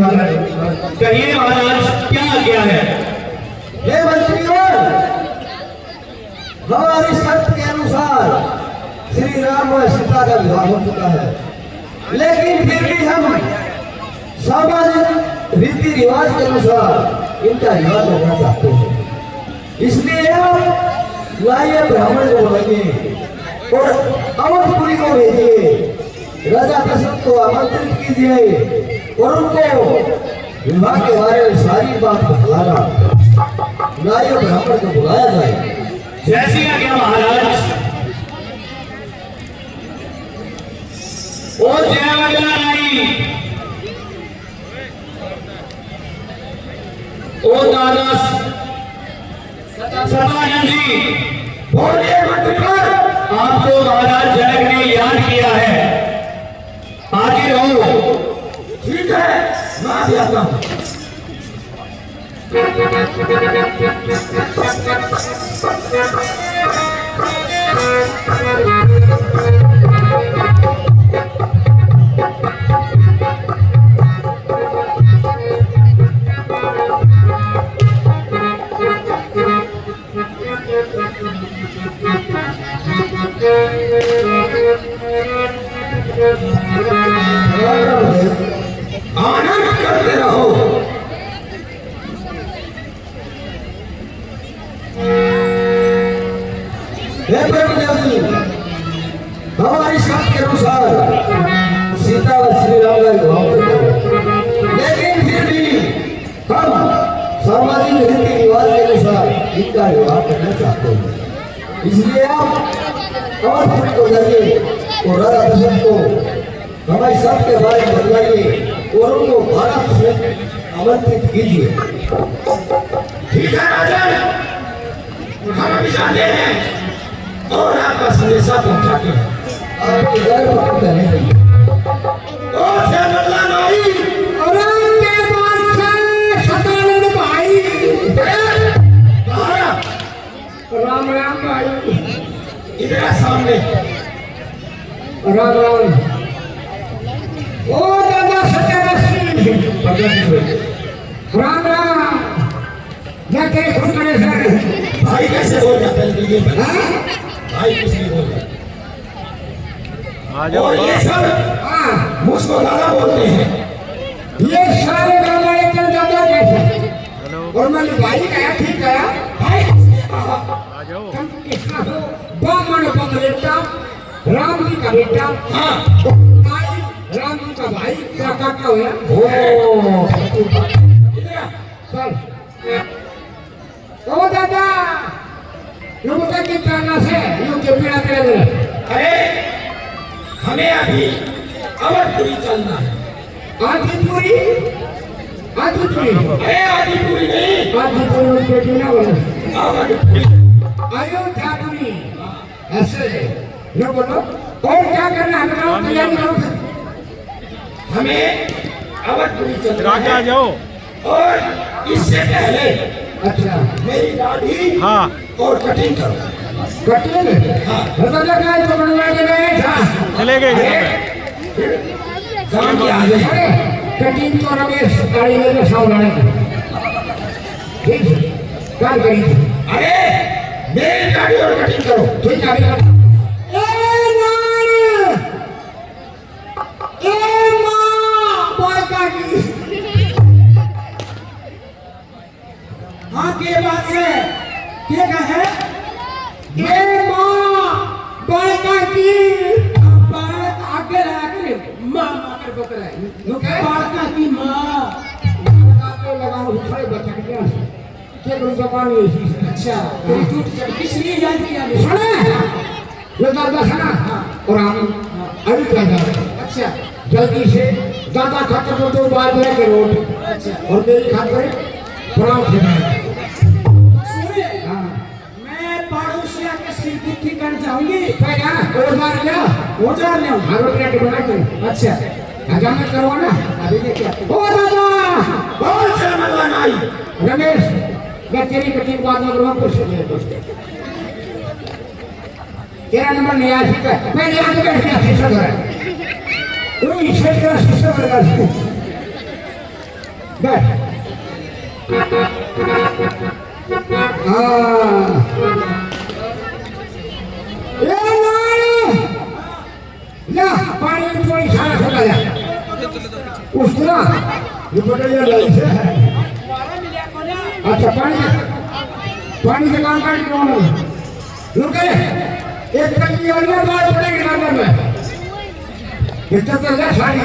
कहिए महाराज क्या आज्ञा है? हे मंत्रीगण, हमारी शर्त के अनुसार श्री राम और सीता का विवाह हो चुका है, लेकिन फिर भी हम सामाजिक रीति रिवाज के अनुसार इनका विवाह करना चाहते हैं। इसलिए आप लाइए ब्राह्मण को बुलाइए और अवधपुरी को भेजिए, राजा दशरथ को आमंत्रित कीजिए और उनको विवाह के बारे में सारी बात बतलाना। लाइए ब्राह्मण को बुलाया जाए। जैसी आज्ञा महाराज। ओ जय मंगला रानी, ओ दादा सदानंद जी, बोलिए मंत्रीगण। आपको महाराज जनक ने याद किया है, हाजिर हो। ठीक है, मैं भी आता हूँ। आनंद करते रहो। हे ब्रह्मदेव जी, हमारी शर्त के अनुसार सीता व श्री राम का विवाह होता है, लेकिन फिर भी हम सामाजिक रीति रिवाज के अनुसार इनका विवाह करना चाहते हैं। इसलिए आप अवधपुरी को जाइए और राजा दशरथ को हमारी शर्त के बारे में बताइए और उनको भारत से आमंत्रित कीजिए। ठीक है राजन, हम अभी जाते हैं और आपका संदेशा पहुंचाते हैं। आपके घर पर नहीं और जय मंगला नाई, अरे के बादशाह सदानंद भाई, राम राम भाई, इधर सामने। राम राम। ओ दादा सत्यानाशी, राम राम। जाके खुद करे सर। भाई कैसे बोल जाता है? भाई किसने बोल रहा? और ये सब मुझको दादा बोलते हैं। ये सारे दादा एक दादा कैसे? और मैंने भाई कहा, ठीक है भाई तुम किसका हो? बामन का बेटा, राम जी का बेटा। हाँ, राम जी का भाई क्या काका हो? चल ओ दादा, यूं बता के करना से यूं के पीड़ा करे दे। अरे हमें अभी अवधपुरी चलना है। आदिपुरी? आदिपुरी? अरे आदिपुरी नहीं, आदिपुरी में पेटी ना बोले, अवधपुरी, अयोध्यापुरी। ऐसे यूं बोलो। और क्या करना है बताओ, तैयारी करो। हमें अवधपुरी चलना है। आ जाओ। और इससे पहले अच्छा मेरी दाढ़ी हाँ और कटिंग करो। कटिंग? हाँ। दादा का तो बनवा के गए था। चले गए काम की आ गई। अरे कटिंग तो रमेश गाड़ी में सावधानी ठीक है क्या करी? अरे मेरी दाढ़ी और कटिंग करो। ठीक है। ए नानी, ए माँ, बॉय काटी। हाँ के बात से क्या कहे? ये माँ बड़का की बात आगे आगे माँ मार बकरा है। बड़का की माँ पे लगा उठे बच्चा के कोई जबान है। अच्छा तेरी टूट चल इसलिए याद किया नहीं सुना ये दादा सुना और हम अभी क्या जा रहे। अच्छा जल्दी से दादा खाकर तो बात है के रोड। अच्छा और मेरी खाकर प्रणाम से कर जाऊंगी। क्या और बार ले वो जा ले हर प्लेट बना के। अच्छा आजा मत करो ना अभी लेके आते। ओ दादा बोल से मंगला नाई। रमेश मैं तेरी कटिंग बाद में करूंगा कुछ नहीं दोस्त। तेरा नंबर नहीं आया ठीक है मैं यहां पे बैठ गया शीशा धरा। ओए शीशा का शीशा लगा। बैठ। हाँ ये ना पानी में थोड़ी खाना खा जा उसको ना ये पटेल लाई से अच्छा पानी से काम कर क्यों रुक गए एक टंकी और में बात पड़ेगी नंबर में इतना तो जा सारी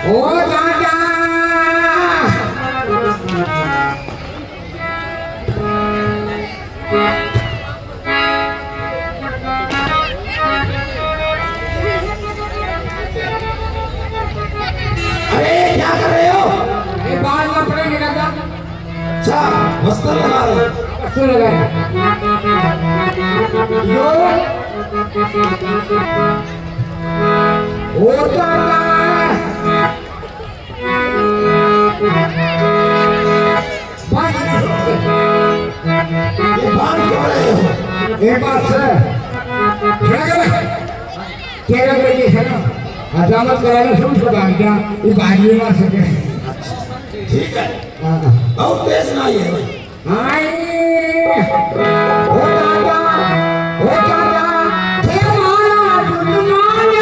ओ दादा अरे क्या कर रहे हो? ये बाल ना पड़ेंगे दादा अच्छा मस्त लगा रहे हो। अच्छे लगा यो ओ दादा ये बाल क्यों रहे हो? एक बात से तेरा बेटी है ना हजामत कराने से उसको भाग गया ये भाग भी ना सके ठीक है बहुत तेज नहीं है भाई। ओ दादा फिर मारा दुश्मन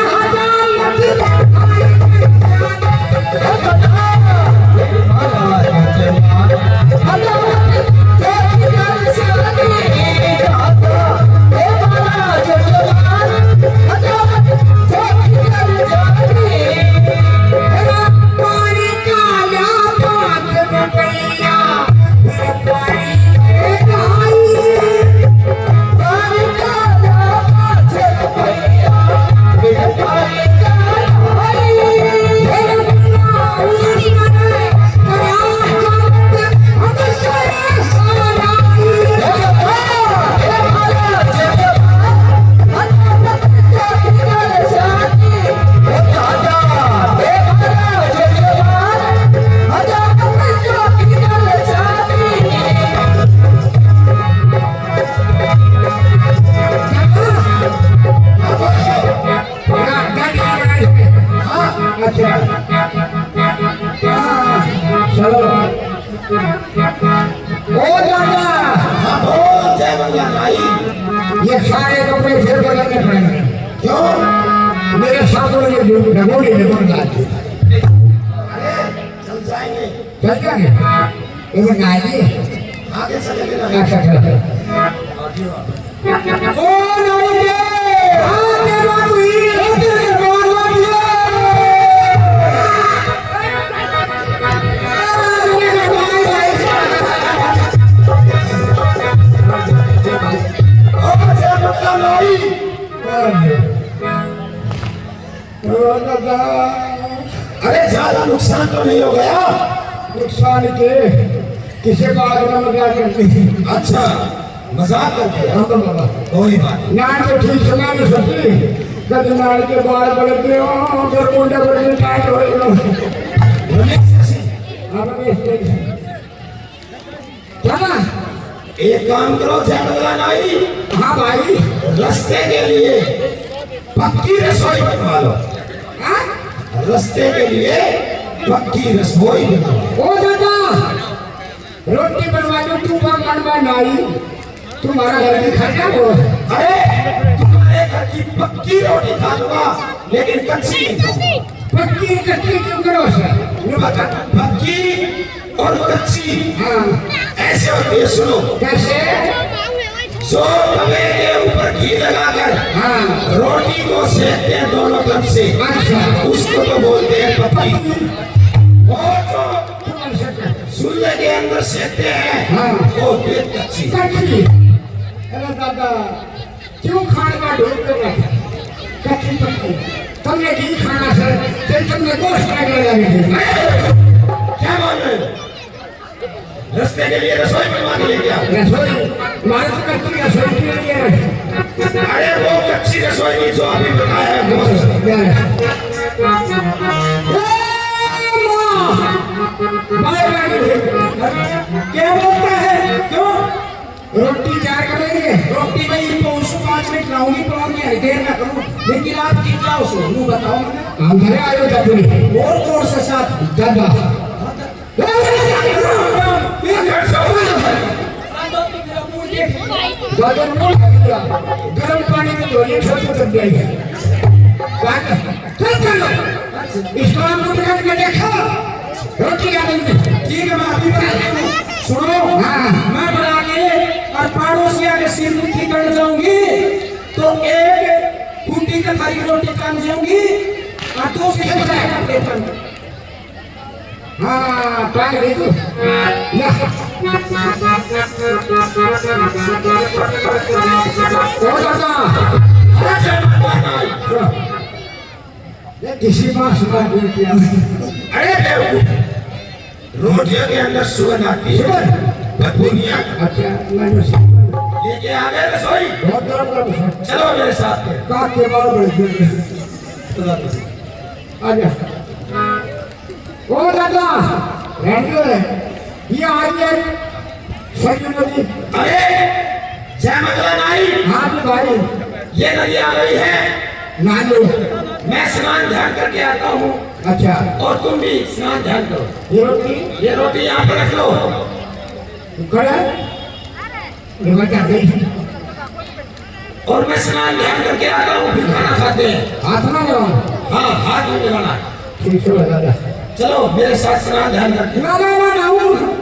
ये सारे कपड़े फिर बदलने पड़ेंगे क्यों मेरे साथ वाले ढगोली में बन जाती चल जाएंगे चल जाएंगे इधर गाड़ी आगे चलेंगे ना। अच्छा चल ओ नहीं हाँ मेरा वीर तेरे बोलवा दिए अरे ज्यादा नुकसान तो नहीं हो गया? नुकसान के किसे बात ना मजाक करती अच्छा मजाक करते हो? हम तो बाबा कोई बात नान तो ठीक समय में सकी कभी नान के बाल बढ़ते हो फिर मुंडा बढ़ते टाइट हो क्या एक काम करो जयमंगला नाई हाँ भाई रास्ते के लिए पक्की रसोई बनवा लो। हाँ? रास्ते के लिए पक्की रसोई बनवा। ओ दादा रोटी बनवा दो तू बनवा नाई तुम्हारा घर की खर्चा हो अरे तुम्हारे घर की पक्की रोटी खा लूंगा लेकिन कच्ची नहीं खाऊंगा। पक्की कच्ची क्यों करो सर पक्की और कच्ची हाँ ऐसे होती है सुनो। कैसे जो तवे के ऊपर घी लगाकर हाँ रोटी को सेकते हैं दोनों तरफ से अच्छा उसको तो बोलते हैं पक्की। और जो चूल्हे के अंदर सेकते हैं हाँ। वो फिर कच्ची। कच्ची अरे दादा क्यों खाने का ढूंढ कर रखा कच्ची पक्की तुमने घी खाना सर फिर तुमने गोश्त लगा क्या मान रहे हो? रास्ते के लिए रसोई बनवा के लेके आओ। रसोई हमारे तो कच्ची रसोई के लिए अरे वो कच्ची रसोई नहीं जो अभी बनाया है वो क्या बोलता है क्यों रोटी तैयार कर लेंगे। रोटी में इनको 5 मिनट लाऊंगी पकाऊंगी, देर ना करूं, लेकिन आप जी क्या हो सो मुंह बताओ मुझे। हम घरे आयो जादुरी और कौन सा साथ दादा दादा गर्म पानी में धोइए, छोटे तक जाइए। इस काम को करके देखो, रोटी आ गई। ठीक है, मैं अभी बनाती हूँ। सुनो, हाँ। मैं बना के और पड़ोसिया के सिर मुट्ठी कर जाऊंगी तो एक कुंडी का थाली रोटी कान जाऊंगी और दूसरी से बनाएगा। हाँ ट्राई देखो या ओ दादा ये किसी बात सुना दिया। अरे बेवकूफ, रोटियों के अंदर सुगंध आती है, बदबू नहीं आती। अच्छा मैंने लेके आ गए रसोई, बहुत गरम गरम चलो मेरे साथ में। काट के बाल बड़े आजा। ओ दादा रेडियो है ये आज है सही नदी। अरे जय मंगला नाई, हाँ जी भाई ये नदी आ रही है, नानी मैं स्नान ध्यान करके आता हूँ अच्छा और तुम भी स्नान ध्यान करो। ये ये रोटी यहाँ पे रख लो। करे ये बता दे और मैं स्नान ध्यान करके आता हूँ, फिर खाना खाते हैं। हाथ ना लगाओ। हाँ, हाथ धोने वाला। ठीक है दादा चलो मेरे साथ स्नान ध्यान करके। ना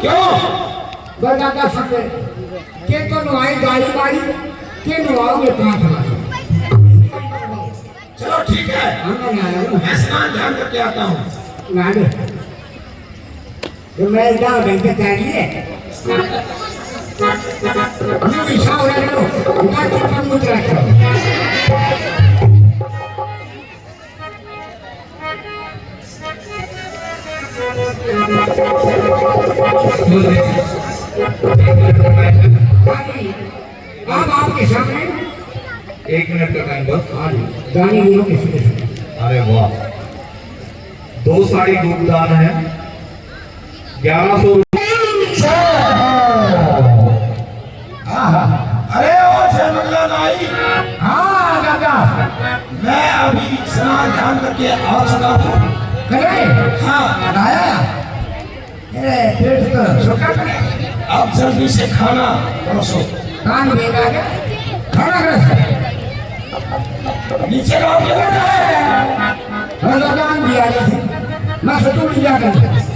क्यों? दादा समझे के तो नुआई गाड़ी गाड़ी के नुआओगे प्रार्थना। चलो ठीक है, हमने ना आया मैं स्नान ध्यान करके आता हूँ। ना दे तो मैं जाओ बैंक के लिए ये दिशा हो रहा है उनका चिपक मुझ रखो। अब आपके सामने 1 मिनट का टाइम बस। गाने बोलो किसी ने। अरे वाह, 2 साड़ी दूधदान है, 1100 अरे ओ जय मंगला नाई, हाँ दादा मैं अभी स्नान ध्यान करके आ चुका हूँ। करे हाँ, आया अरे पेट तो छोटा करे अब जल्दी से खाना परोसो। कान बेगा के खाना कर नीचे रहो, भगवान दिया थी मैं सतु लिया कर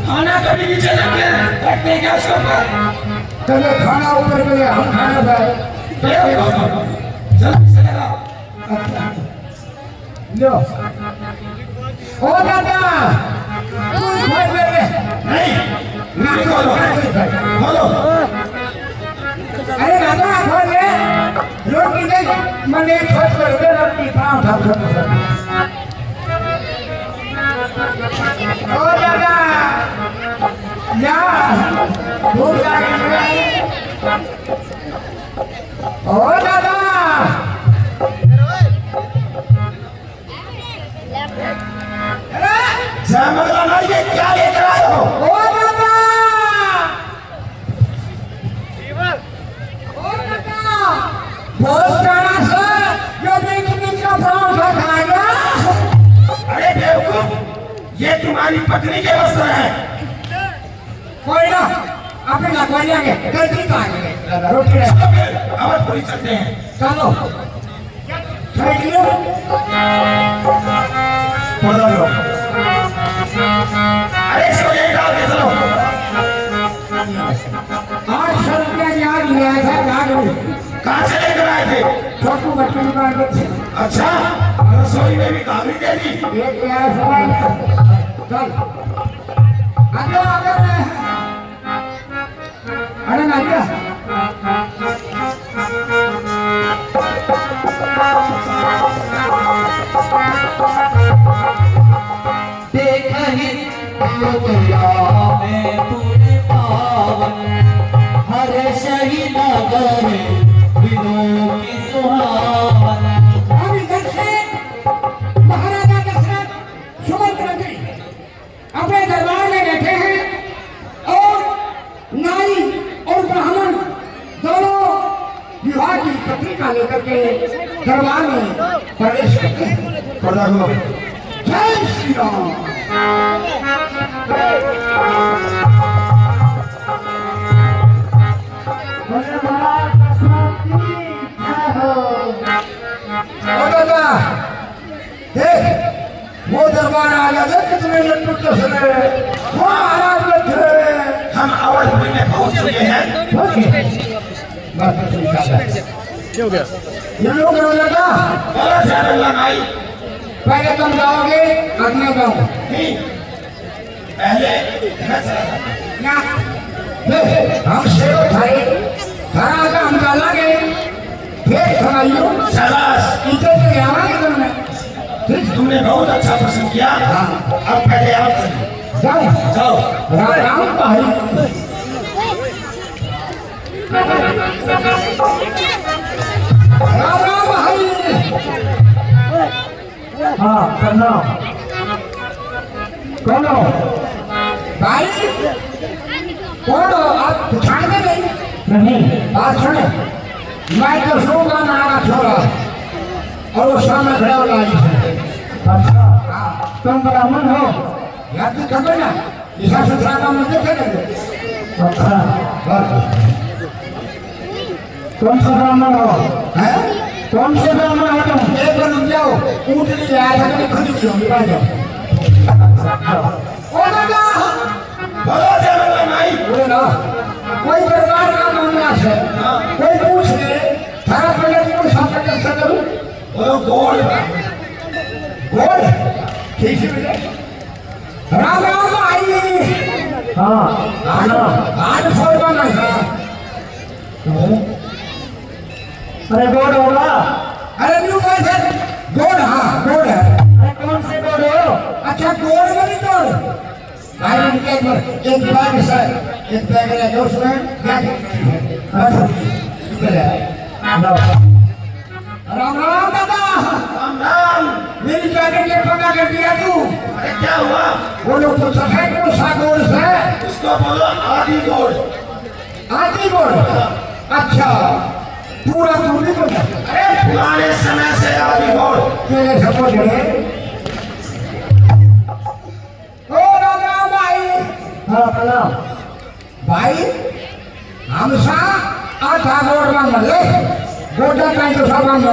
खाना कभी नीचे रखे रखते हैं क्या उसके ऊपर? कभी खाना ऊपर गए हम खाना खाए जल्दी से लगा। लो ओ दादा तू खोल ले नहीं, नहीं खोलो, खोलो। अरे दादा खोल ले रोटी दे मैंने खोल कर दे रोटी पाँव था ओ दादा या भूख लगी है ओ दादा जय मंगला नाई, ये क्या लेकर आए हो? ओ दादा ओ दादा बहुत प्यारा सा जो देखने का पाँव था खाएगा। अरे बेवकूफ, ये तुम्हारी पत्नी के वस्त्र है। कोई ना अपने ना कोई आगे गलती का आगे रोटी ले चलो फिर अवधपुरी चलते हैं। चलो खरीद लो पढ़ो लो। अरे इसको यही डाल के चलो। 800 रुपया याद लिया था याद हो कहाँ से लेकर आए थे? छोटू बच्चे दुकान पे थे। अच्छा, रसोई में भी कागड़ी दे दी। एक प्यारा सवाल चल आगे आगे अरे ना क्या देखहि दुनिया में पूरे पावन हर सही नगर विनों की सुहावन। अब इधर से महाराजा दशरथ सुमंत्र जी अपने दरबार में बैठे हैं और नाई और ब्राह्मण पत्रिका लेकर के दरबार में प्रवेश करते हैं। पर्दा खोलो। जय श्री राम। ओ दादा देख वो दरबार आ गया देख कितने लट्टू चल रहे वो महाराज बैठे हम अवधपुरी में पहुंच चुके हैं। ये लोग रो लगा बोलो जय नाई। पहले तुम जाओगे अब मैं जाऊँ नहीं, पहले मैं चला जाता। ना देख हम शेर उठाए धरा का हम डालेंगे फिर खड़ाइयो शाबाश, इधर से आवाज़ करना ठीक, तुमने बहुत अच्छा प्रश्न किया। अब पहले आप चलिए। जाओ जाओ। राम राम भाई राम राम भाई। हाँ प्रणाम। कौन हो भाई? कौन हो आप? पहचानते नहीं? बात सुने, मैं तो सोगा नारा छोड़ा और वो सामने खड़ा हो अच्छा तुम ब्राह्मण हो? याद भी खबर ना ईसा सुथरा का मंदिर थे। अच्छा कौन से ब्राह्मण हो? हैं? कौन से ब्राह्मण हो तुम? एक बार रुक जाओ, ऊँट नहीं आया था तो खुद ही होंगे बाहर जाओ। ओ दादा बोलो जय नाई। बोले ना कोई दरबार का मामला है, कोई पूछ ले थारा पहले को साथ कैसे करूं? बोलो गोल। गोल ठीक है। राम राम आई। हाँ आज फोन बना था। अरे गोड होगा। अरे न्यू बात है गोड। हाँ गोड है। अरे कौन से गोड हो? अच्छा गोड वाली गोड भाई एक बैग से एक बैग ले जो उसमें बस राम राम दादा। राम राम। मेरी जैकेट के पका कर दिया तू। अरे क्या हुआ? वो लोग तो सफेद को सागोर से उसको बोलो आदि गोल। आदि गोल। अच्छा पूरा तू नहीं बोला? अरे पुराने समय से आदि गोल। मेरे समझ गए। ओ राम राम भाई। हाँ प्रणाम भाई। हमसा आधा गोड़ मांग ले गोटा का तो सामान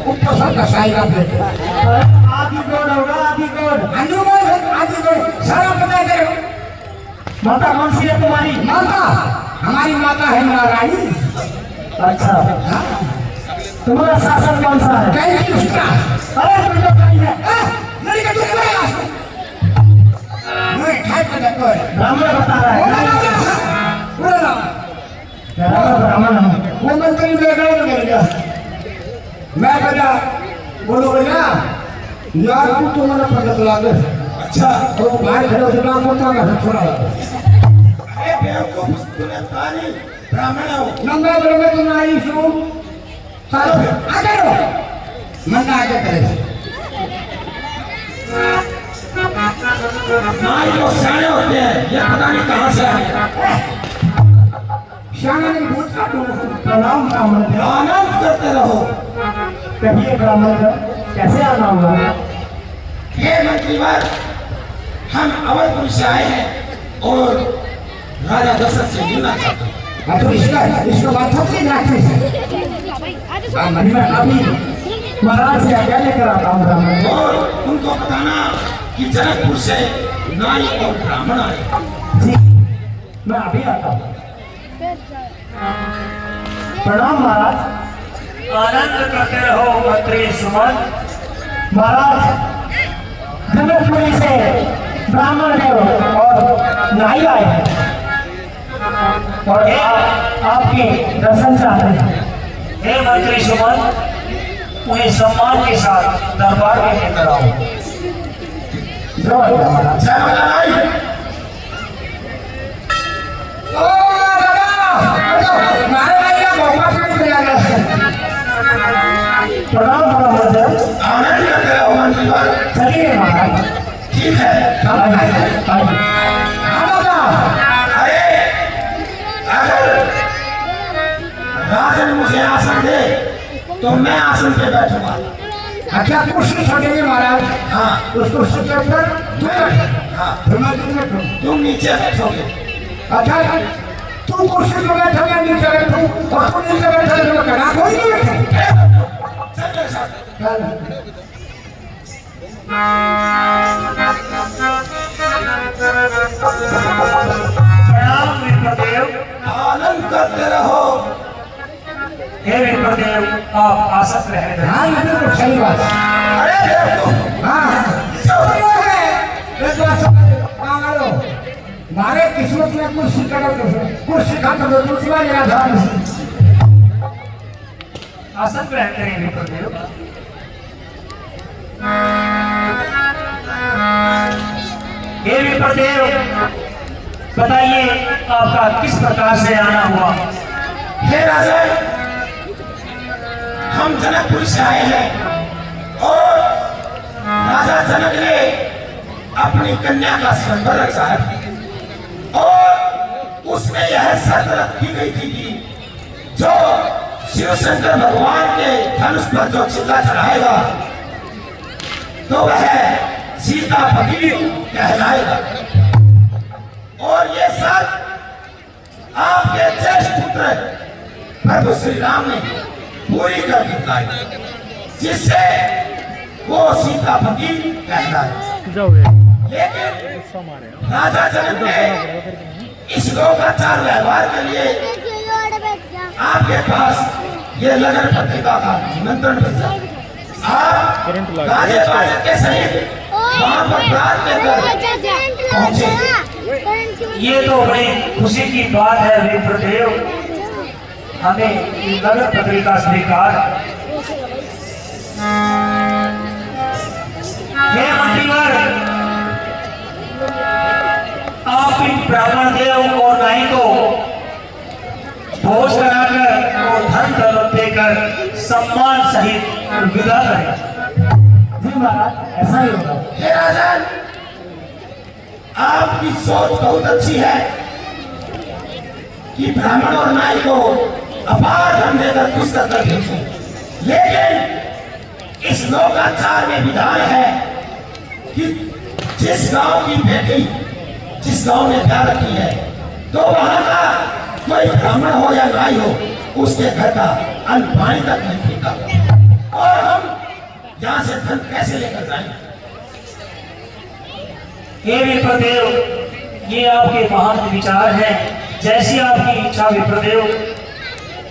ऊपर सा कसाई का प्लेट। आदि गोड़ होगा। आदि गोड़ अनुमान है। आदि गोड़ सारा पता है। माता कौन सी है तुम्हारी? माता हमारी माता है नारायणी। अच्छा तुम्हारा शासन कौन सा है? कैंची उसका। अरे तुम तो कहीं है मेरी का दूर रहेगा। मैं खाए पे देखो ब्राह्मण बता रहा है। बोलो ब्राह्मण हूँ। वो मंत्री बैकग्राउंड कर गया। मैं बजा बोलो भैया यार तू तो मेरा पकड़ लागे। अच्छा तो बाहर खड़े हो ना बोलता है थोड़ा। अरे बेवकूफ, तूने कहा नहीं ब्राह्मण हो। नंगा ब्रह्म तो नाई सु सालो आगे रो मन आगे करेगा। नाई लोग सियाने होते हैं, ये पता नहीं कहाँ से आए। श्यामा ने भूत का प्रणाम ब्राह्मण। आनंद करते रहो। कहिए ब्राह्मण कैसे आना होगा? हे मंत्रीवर, हम अवधपुर से आए हैं और राजा दशरथ से मिलना चाहते हैं। तो इसका बात थोड़ी नाटक है। मैं अभी महाराज से आज्ञा लेकर आता हूँ ब्राह्मण। और उनको बताना कि जनकपुर से नाई और ब्राह्मण आए। जी मैं अभी आता हूँ। प्रणाम महाराज। आनंद करते रहो मंत्री सुमन। महाराज जनकपुरी से ब्राह्मण देव और नाई आए हैं और आपके दर्शन चाहते हैं। हे मंत्री सुमन, उन्हें सम्मान के साथ दरबार में लेकर आओ। जय महाराज। जय नाई। प्रणाम महाराज। आनंद करते रहो मंत्रीवर। चलिए महाराज। ठीक है। अरे अगर राजन मुझे आसन दे तो मैं आसन पे बैठूंगा। अच्छा कुर्सी छोड़ेंगे महाराज। हाँ उस कुर्सी के ऊपर तुम बैठो। हाँ फिर मैं तुम बैठो। तुम नीचे बैठोगे। अच्छा तू कुर्सी पे बैठो मैं नीचे बैठूं और तू नीचे बैठो तो मैं करा कोई नहीं बैठे। चल मेरे साथ। चल। प्रणाम विप्रदेव। आनंद करते रहो। हे विप्रदेव, आप आसन ग्रहण करें। हाँ ये बिल्कुल सही बात है। अरे देखो हाँ सब ये है एक बात समझो मारे किस्मत में कुर्सी करो कुर्सी खाता तो दूसरा जगह था। आसन ग्रहण करें विप्रदेव। हे विप्रदेव, बताइए आपका किस प्रकार से आना हुआ? हे राजन, हम जनकपुर से आए हैं और राजा जनक ने अपनी कन्या का स्वयंवर रखा है और उसमें यह शर्त रखी गई थी कि जो शिव शंकर भगवान के धनुष पर जो चिल्ला चढ़ाएगा तो वह सीतापति कहलाएगा। और ये शर्त आपके ज्येष्ठ पुत्र प्रभु श्री राम ने पूरी कर दिखाई जिससे वो सीतापति कहलाए। लेकिन राजा जनक ने इस लोकाचार व्यवहार के लिए आपके पास ये लगन पत्रिका का निमंत्रण भेजा। आप राजे बाजे के सहित वहां पर प्रार्थ लेकर पहुंचे। ये तो बड़ी खुशी की बात है विप्रदेव, हमें नगर पत्रिका स्वीकार। हे मंत्रीवर, आप इन ब्राह्मण देव और नाई को भोज कराकर और धन दौलत देकर सम्मान सहित विदा करें। जी महाराज, ऐसा ही होगा। हे राजन, आपकी सोच बहुत अच्छी है कि ब्राह्मण और नाई को अपार धन देकर खुश कर भेजें, लेकिन इस लोकाचार में विधान है कि जिस गांव की बेटी जिस गांव में प्यार रखी है तो वहां का कोई ब्राह्मण हो या नाई हो उसके घर का अन्न पानी तक नहीं पीता। और हम यहाँ से धन कैसे लेकर जाएंगे? हे विप्रदेव, ये आपके महान विचार हैं। जैसी आपकी इच्छा विप्रदेव।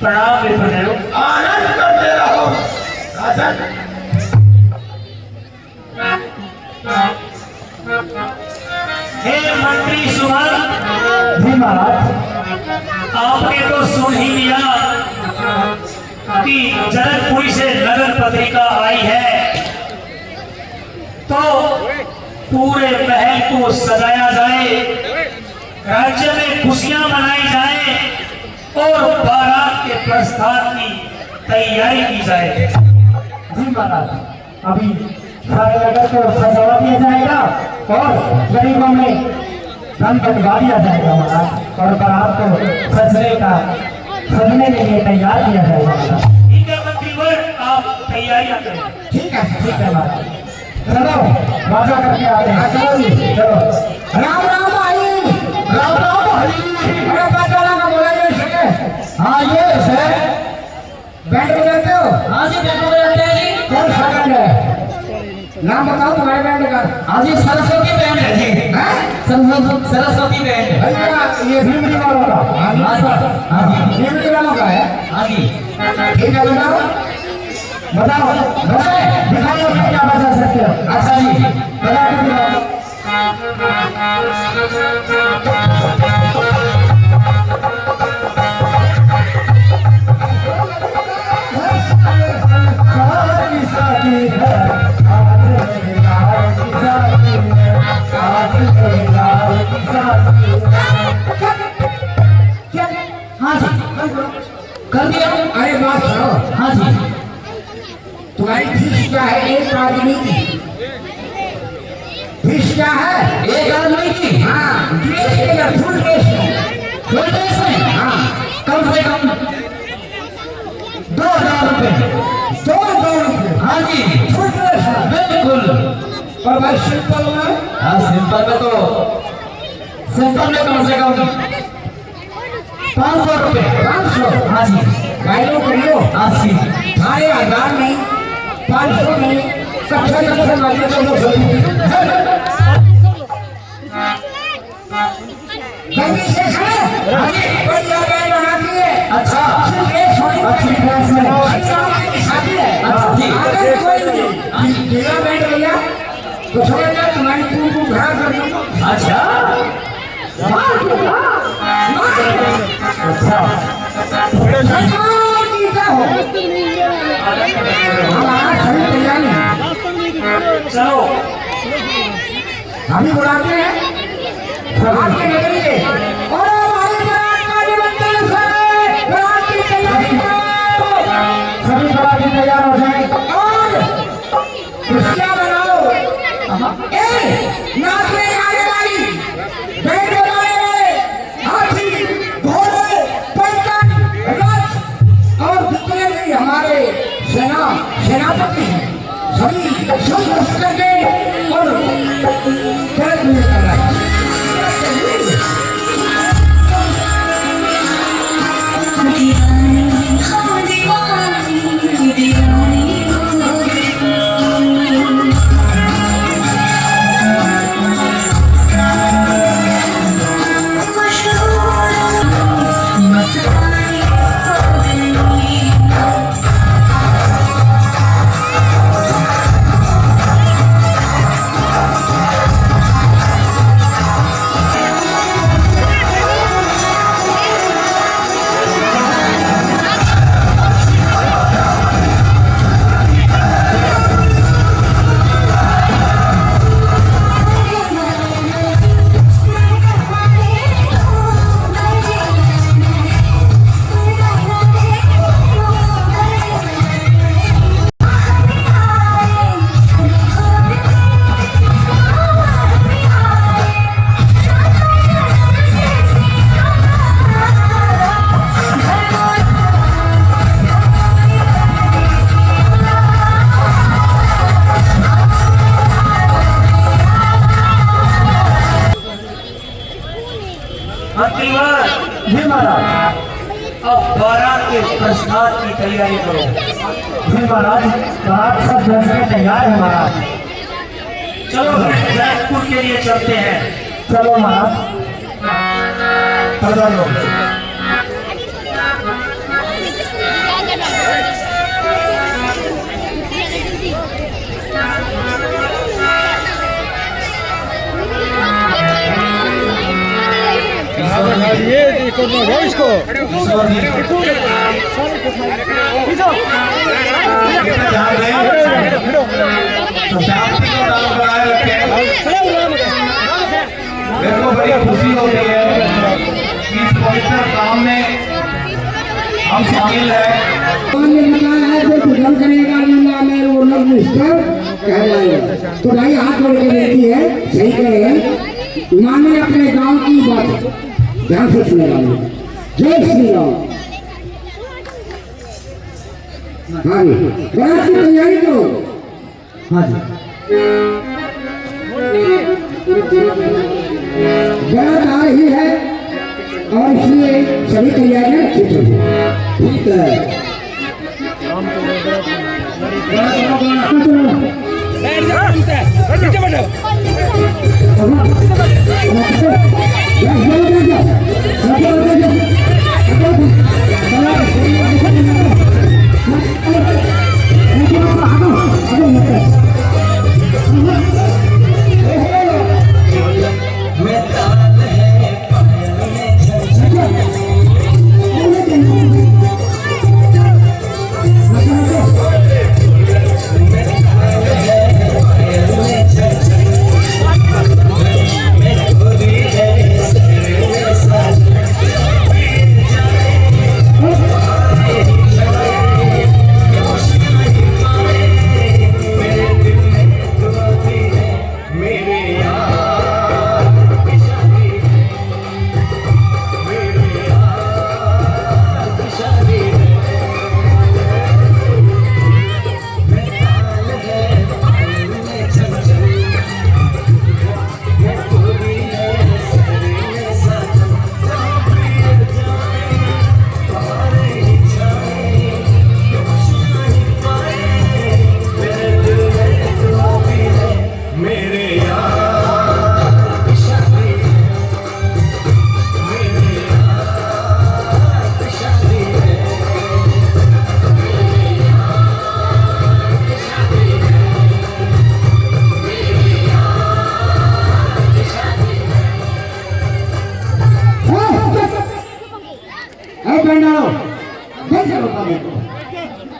प्रणाम विप्रदेव। आनंद करते रहो राजन। हे मंत्री सुमन। जी महाराज। आपने तो सुन ही लिया कि जनकपुरी से नगर पत्रिका आई है, तो पूरे महल को सजाया जाए, राज्य में खुशियां मनाई जाए और बारात के प्रस्थान की तैयारी की जाए। जी महाराज, अभी सारे नगर को सजावा दिया जाएगा और गरीबों में धन बंटवा दिया जाएगा महाराज, और बारात को सजने के लिए तैयार किया जाएगा महाराज। ठीक है मंत्रीवर, आप तैयारियां करें। ठीक है महाराज। चलो राजा करके आते हैं। चलो चलो। राम राम भाई। राम राम भाई। अरे बादशाह का बोला ये सके। हाँ ये सर बैंड बजाते हो? हाँ जी बैंड बजाते हैं जी। कौन सा बैंड है? नाम बताओ तुम्हारे बैंड का। हाँ जी सरस्वती बैंड है जी। हैं? सरस्वती बैंड। भैया ये भीमरी वालों का। हाँ जी भीमरी वालों का है। हाँ जी ठीक है बताओ बताओ दिखाइए क्या बजा सकते हो। अच्छा जी बता दीजिए। हाँ जी कर दिया। अरे बात सुनो। हाँ जी तुम्हारी फीस क्या है एक आदमी की? फीस क्या है एक आदमी की? हाँ ड्रेस के या फुल ड्रेस में? फुल ड्रेस में हाँ कम से कम 2 ₹2000। 2000 रुपये। हाँ जी छूट रहे सर। बिल्कुल। और भाई सिंपल में? हाँ सिंपल में कम से कम 500 रुपये। 500। हाँ जी गाइलो करियो। 80। सारे 1000 नहीं, 500 नहीं, कच्चा लगे तो वो सही। जल्दी से खड़े। हाँ जी बढ़िया बैंड बना दिए। अच्छा सिर्फ एक छोटी अच्छी ड्रेस में। शादी है। अच्छा, जी। अगर कोई ढीला बैंड भैया तो समझना तुम्हारी पूरी को घड़ा कर दूंगा। अच्छा अच्छा सरकार की क्या हो? हमारा सभी तैयारी है। चलो हम ही बुलाते हैं आपके नगरी के। और हमारे बारात का निमंत्रण है। बारात की तैयारी करो। सभी बराती तैयार हो जाए। और खुशियाँ बनाओ। नाचने गाने वाली, बैंड बजाने वाले, हाथी, घोड़े, पंचन, रथ और जितने भी हमारे सेनापति हैं, सभी सब करके और खेल में कर रहे हैं। जी महाराज। अब बारात के प्रसाद की तैयारी करो। जी महाराज बारात सब जज में तैयार है महाराज। चलो जयपुर के लिए चलते हैं। चलो महाराज चलो। ये करना है इसको मेरे को बड़ी खुशी होती है कि इस पवित्र काम में हम शामिल हैं। ने बताया है जो पूजन करेगा लीला में वो लोग मिस्टर कहलाएगा। तो भाई हाथ जोड़ के बेनती है, सही कहे माने अपने गांव की बात ध्यान से सुनेगा। जय श्री राम। हाँ जी बारात की तैयारी करो। हाँ जी बारात आ रही है और इसलिए सभी तैयारियां ठीक है।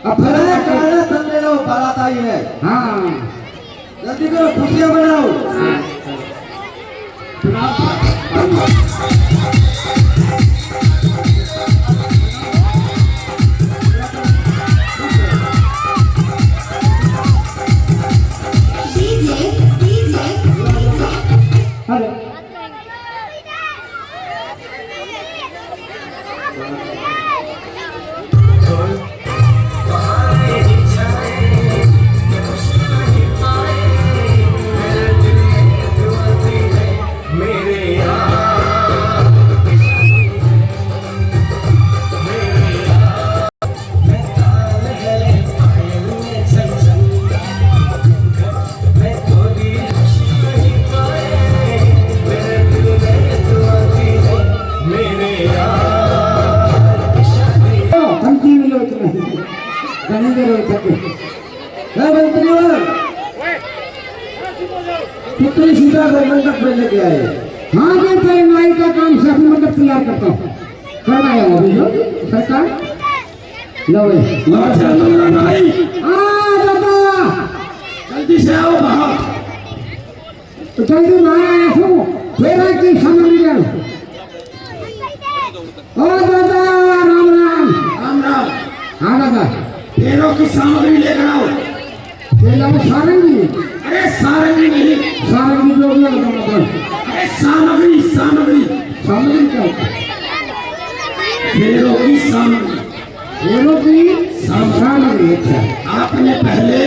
अब अरे कहना समझ लो बारात आई है। हाँ जल्दी करो खुशियां मनाओ। अरे पुत्री सीता को मंडप में लेके आए। हाँ मैं तेरे नाई का काम सभी मतलब तैयार करता हूँ। करवाया हो अभी लो सरकार लो नाई दादा जल्दी से आओ बाहर। तो जल्दी बाहर आया हूँ तेरा की सामग्री ले ओ दादा राम राम। राम राम। हाँ दादा तेरों की सामग्री लेकर आओ। तेरा वो सारंगी अरे सारंगी नहीं, सारंगी जो भी है अरे सामग्री सामग्री सामग्री क्या होता है? तेरों की सामग्री। फेरों की सामग्री। अच्छा आपने पहले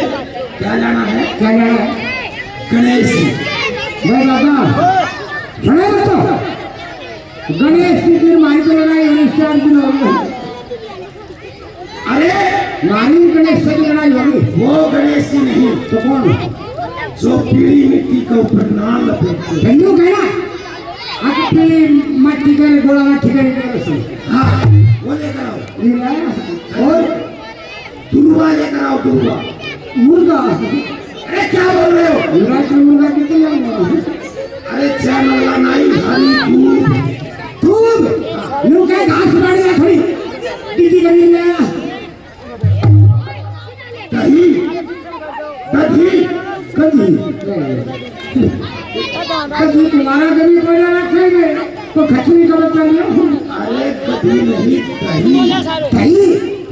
क्या लाना है? क्या लेना है? गणेश जी। भाई दादा सुने तो गणेश की फिर मारी तो लड़ाई गणेश चार दिन हो गए। अरे मारी गणेश से लड़ाई होगी। वो गणेश जी नहीं, तो कौन जो पीली मिट्टी के ऊपर नाम लपेटते हैं। हिंदू कहना अपनी मट्टी के गोला मट्टी के हाँ वो लेकर आओ। और दुर्वा लेकर आओ। दुर्वा मुर्गा अरे क्या बोल रहे हो? मुर्गा की मुर्गा कितने लाऊंगा? अरे चैनल नहीं, हरी दूध। दूध यूं क्या घास बाड़ी है थोड़ी दीदी करी ले दही दही कभी कभी तुम्हारा कभी कोई ना रखेंगे तो खचड़ी का बच्चा लिया। अरे दही नहीं, दही। दही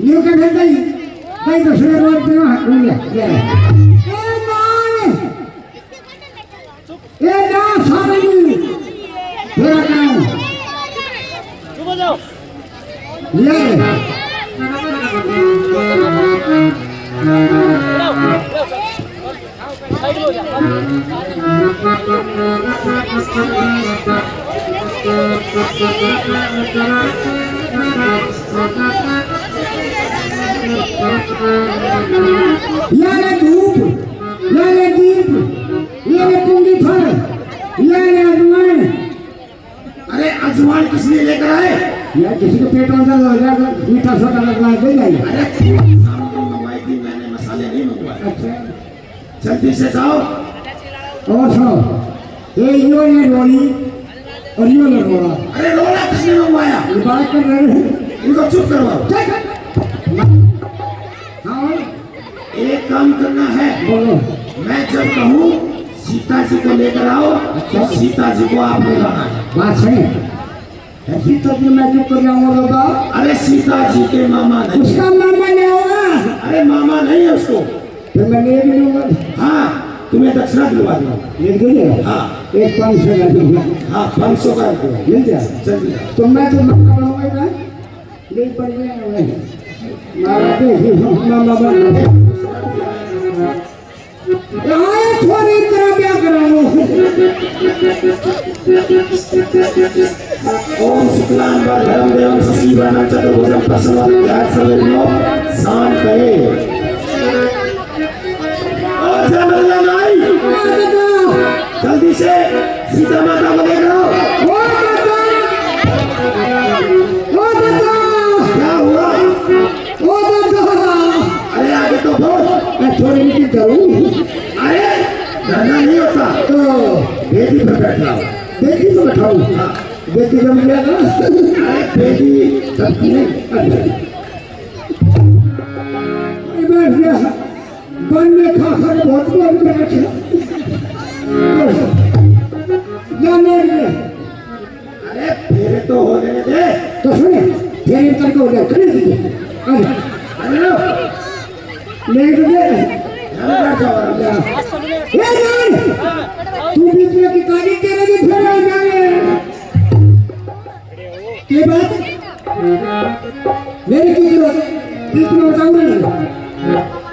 यूं क्या भेज दही दही दूसरे रोड पे हाथ ले ये ना सारंगी तेरा काम ले ले धूप ले दीप ले पुंगी फल ले अजवाइन। अरे अजवाइन किस लिए लेकर आए? यार किसी को पेट में हो जाएगा मीठा सोडा लगवा दे जाएगा। अरे सामग्री मंगवाई थी मैंने, मसाले नहीं मंगवाए। अच्छा जल्दी से जाओ। और सुनो यो ले रोली और यो ले रोला। अरे रोला किसने मंगवाया? ये बात कर रहे हैं इनको चुप करवाओ। हाँ एक काम करना है, बोलो मैं जब कहूँ सीता जी को लेकर आओ तो सीता जी को आप बुलाना है। बात सुने ऐसी तो फिर मैं चुप कर जाऊंगा बाबा। अरे सीता जी के मामा नहीं। उसका मामा ले होगा अरे मामा नहीं है उसको। फिर मैं ले भी लूंगा। हाँ तुम्हें दक्षिणा दिलवा दूंगा। लिख दीजिए हाँ एक 500 का दूंगा। हाँ 500 का दूंगा। मिल जाए जल्दी तो मैं तो मक्का बनवाई ना ले पड़ गया मारा देखी मामा बन थोड़ी तरह क्या कराओ। ओम शुक्लां वरदं देवं शशिवर्णं चतुर्भुजं प्रसन्नं सर्वज्ञो शांत करे। और जनरल नाई जल्दी से सीता माता को लेकर आओ। क्या हुआ? अरे आगे तो बोल। मैं थोड़ी मीटिंग करूँ। अरे डरना नहीं होता तो बेटी पर बैठा। बेटी को बैठाऊँ बेटी का मिलेगा। अरे बेटी सबकी नहीं। को अभी तक अच्छा जाने दे। अरे फिर तो होने दे। तो सुने फिर इनका को हो गया खरीद दीजिए आजा अरे लो ले दे अंदर जाओ ए जान तू बीच में की काली तेरे भी फिर आ जाए के बात मेरी की जरूरत बीच में बताऊंगा नहीं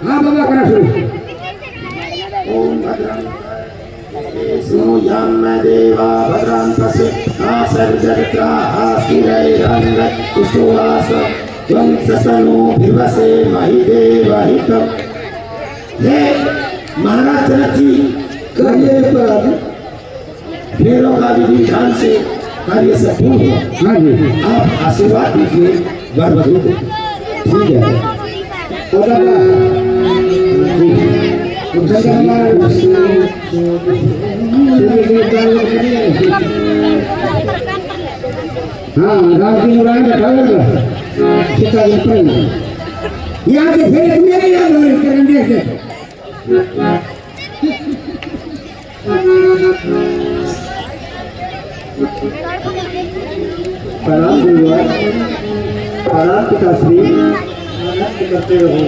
हाँ बाबा करा शुरू ओम भद्रं सूयं देवा भद्रं पश्य आसर्जत्रा आस्तिरैरंग कुशवास त्वं ससनो दिवसे महिदेवहितं। हे महाराज जी कहिए पर फेरों का विधि ध्यान से कार्य संपूर्ण हुआ। हाँ जी आप आशीर्वाद दीजिए बरबदू को। ठीक है ओदा हाँ राम की मुराद रखा सीता जी पर यहाँ से फिर मेरे याद हो रही करंडे से प्रणाम गुरुवार प्रणाम पिताश्री करते रहो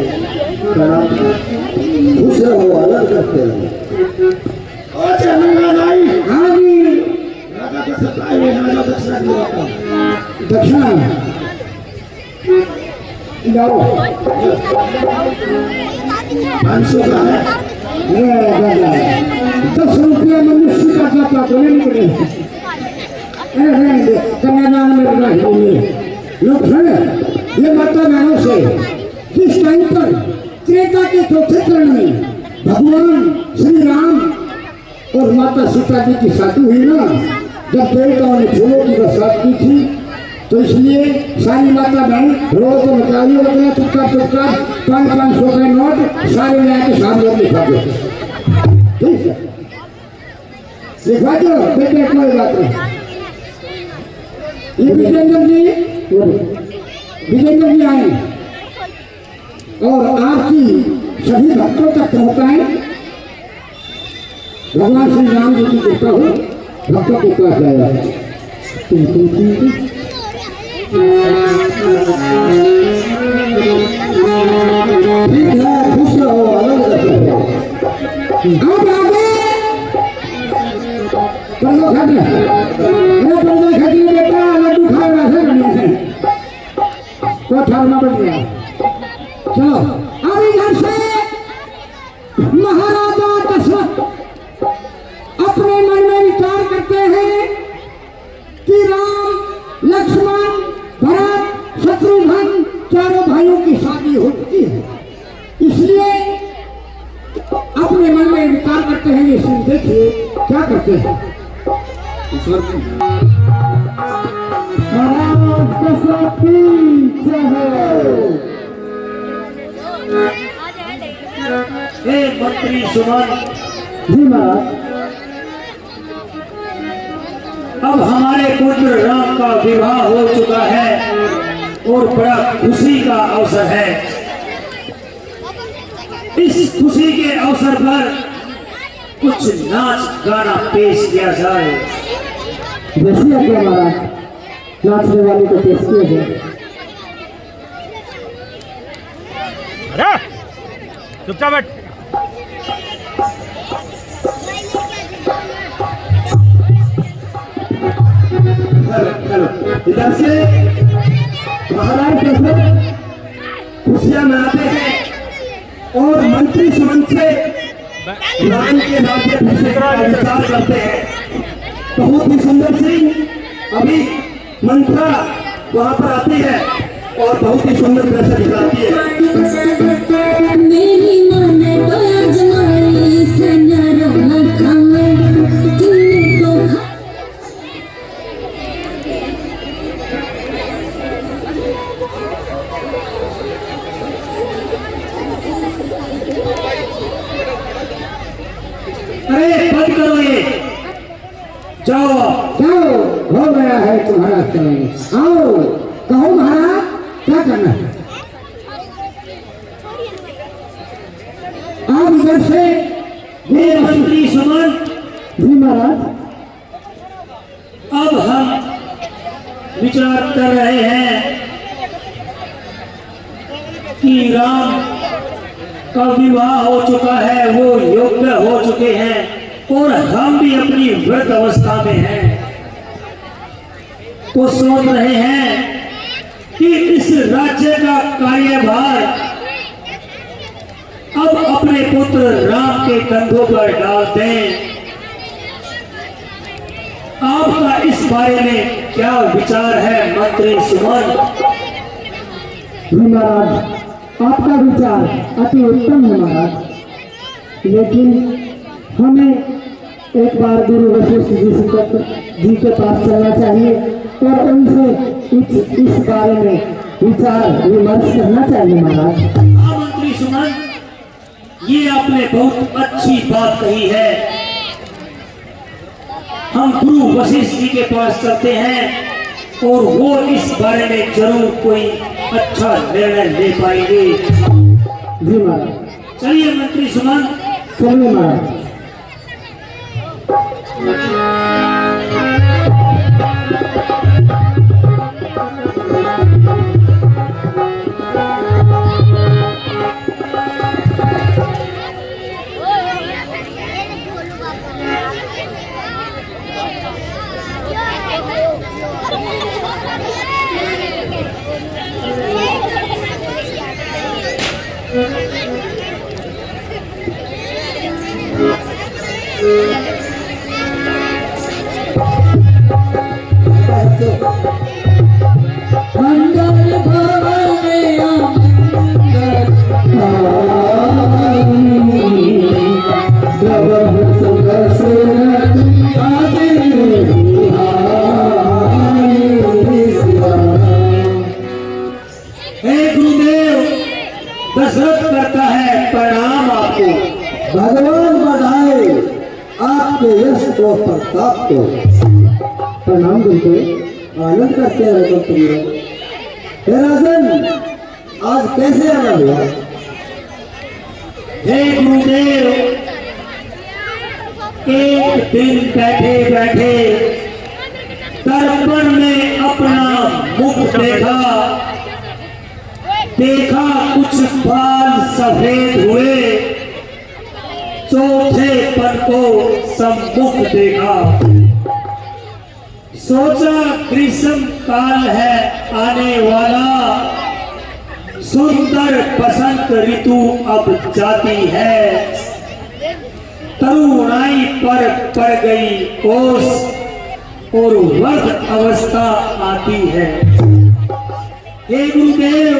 प्रणाम खुश रहो अलग करते रहो। अच्छा नंगा नाई हाँ जी राजा का सताए हुए राजा दक्षिणा दिलाता दक्षिणा जाओ 500 का है। अरे दादा 10 रुपया मनुष्य का जाता तो नहीं निकले अरे रहने दे कन्यादान में बना ही लोग सुने ये माता बहनों से जिस टाइम पर त्रेता के चौथे चरण में भगवान श्री राम और माता सीता जी की शादी हुई ना जब देवताओं ने फूलों की बरसात की थी तो इसलिए सारी माता बहन रोज को बचाइए वगैरह चुपचाप 500 का नोट सारे ले आके सामने लिखा दो ठीक है लिखवा दो बेटे कोई बात नहीं ये विजेंद्र जी आए और आपकी सभी भक्तों तक पहुंचाएं भगवान श्री राम जी की कृपा हो भक्तों के पास जाएगा ठीक है खुश रहो अलग रहो। अब आगे पर्दो खटने बेटा लड्डू खा रहा है कोठा में बढ़ गया चलो अब इधर से महाराजा दशरथ अपने मन में विचार करते हैं कि राम लक्ष्मण भरत शत्रुघ्न चारों भाइयों की शादी हो चुकी है इसलिए अपने मन में विचार करते हैं ये सुन देखिए क्या करते हैं हे मंत्री सुमन जी महाराज अब हमारे पुत्र राम का विवाह हो चुका है और बड़ा खुशी का अवसर है। इस खुशी के अवसर पर कुछ नाच गाना पेश किया जाए। जैसी आज्ञा महाराज नाचने वाले को पेश किया जाए अरे चुपचाप बैठ हेलो इधर से महाराज दशरथ खुशियां मनाते हैं और मंत्री सुमन से राम के राज्य अभिषेक का विचार करते हैं। बहुत ही सुंदर सिंह अभी मंत्रा वहां पर आती है और बहुत ही सुंदर दृश्य दिखाती है। मेरी माँ ने तो अजमाई से नरम खाए तुमने तो अरे बंद करो ये जाओ जाओ हो गया है तुम्हारा समय आओ कहो महाराज क्या करना है आप इधर से हे मंत्री सुमन, जी महाराज। अब हम विचार कर रहे हैं कि राम का विवाह हो चुका है, वो योग्य हो चुके हैं और हम भी अपनी वृद्ध अवस्था में हैं, तो सोच रहे हैं कि इस राज्य का कार्यभार अब अपने पुत्र राम के कंधों पर डाल दें। आपका इस बारे में क्या विचार है मंत्री सुमन? जी महाराज, आपका विचार अति उत्तम है महाराज, लेकिन हमें एक बार गुरु वशिष्ठ जी के पास चलना चाहिए और उनसे इस बारे में विचार विमर्श करना चाहिए महाराज। हाँ मंत्री सुमन, ये आपने बहुत अच्छी बात कही है। हम गुरु वशिष्ठ जी के पास चलते हैं और वो इस बारे में जरूर कोई अच्छा निर्णय ले पाएंगे। जी महाराज। चलिए मंत्री सुमन, चलिए महाराज। मंगल भवन में हे गुरुदेव, दशरथ करता है प्रणाम आपको। भगवान बढ़ाए आपके यश को प्रताप को। प्रणाम गुरुदेव। आनंद करते हैं रघुपति। हे राजन, आज कैसे आना हुआ? हे गुरुदेव, एक दिन बैठे बैठे दर्पण में अपना मुख देखा कुछ बाल सफेद हुए, चौथे पन को सम्मुख देखा, सोचा ग्रीष्म काल है आने वाला, सुंदर बसंत ऋतु अब जाती है, तरुणाई पर पड़ गई ओस और वर्ध अवस्था आती है। हे गुरुदेव,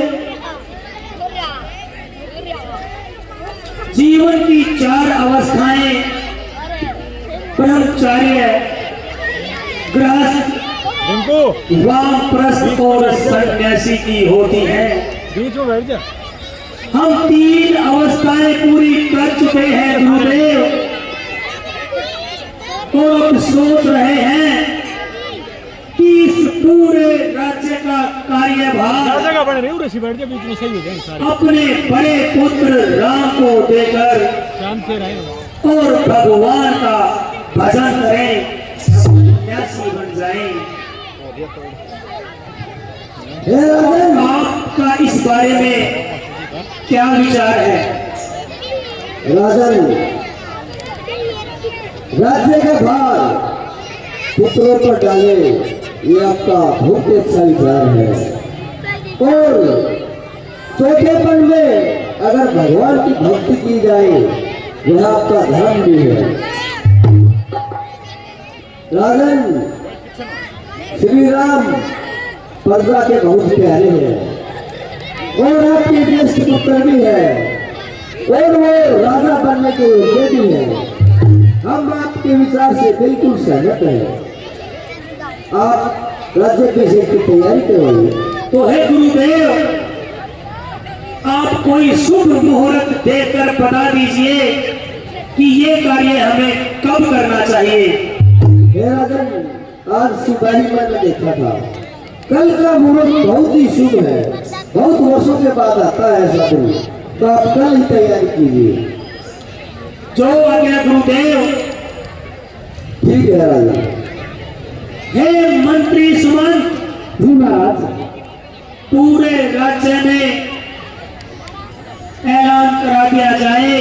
जीवन की 4 अवस्थाएं ब्रह्मचार्य, गृहस्थ, वानप्रस्थ और सन्यासी की होती है। बीच में बैठ जा। हम 3 अवस्थाएं पूरी कर चुके हैं गुरुदेव, तो अब सोच रहे हैं कि इस पूरे राज्य का कार्यभार जगह बने नहीं, उसी बैठ जा, बीच में सही हो जाए सारे। अपने बड़े पुत्र राम को देकर शांत से रहे और भगवान का भजन करें, सन्यासी बन जाएं। हे राजन, आपका इस बारे में क्या विचार है? राजन, राज्य का भार पुत्रों पर डाले, ये आपका बहुत अच्छा विचार है। और चौथेपन में अगर भगवान की भक्ति की जाए, यह आपका धर्म भी है। राजन, श्री राम प्रजा के बहुत प्यारे हैं और आपके ज्येष्ठ पुत्र भी है और वो राजा बनने के योग्य भी है। हम आपके विचार से बिल्कुल सहमत हैं। आप राज्य अभिषेक की तैयारी करेंगे। तो हे गुरुदेव, आप कोई शुभ मुहूर्त देकर बता दीजिए कि ये कार्य हमें कब करना चाहिए। हे राजन, आज सिपाही मैंने देखा था, कल का मुहूर्त बहुत ही शुभ है, बहुत वर्षों के बाद आता है ऐसा दिन, तो आप कल ही तैयारी कीजिए। जो आज्ञा गुरुदेव। ठीक है राजा। हे मंत्री सुमंत, जी महाराज। पूरे राज्य में ऐलान करा दिया जाए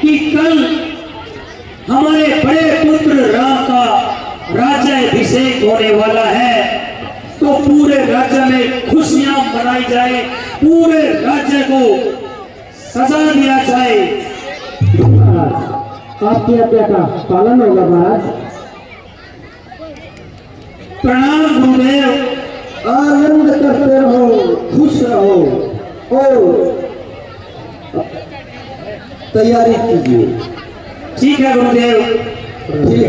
कि कल हमारे बड़े पुत्र राम का राज्याभिषेक होने वाला है, तो पूरे राज्य में खुशियां मनाई जाए, पूरे राज्य को सजा दिया जाए। महाराज आपकी आज्ञा का पालन होगा महाराज। प्रणाम गुरुदेव। आनंद करते रहो, खुश रहो और तैयारी कीजिए। ठीक है गुरुदेव। ठीक है।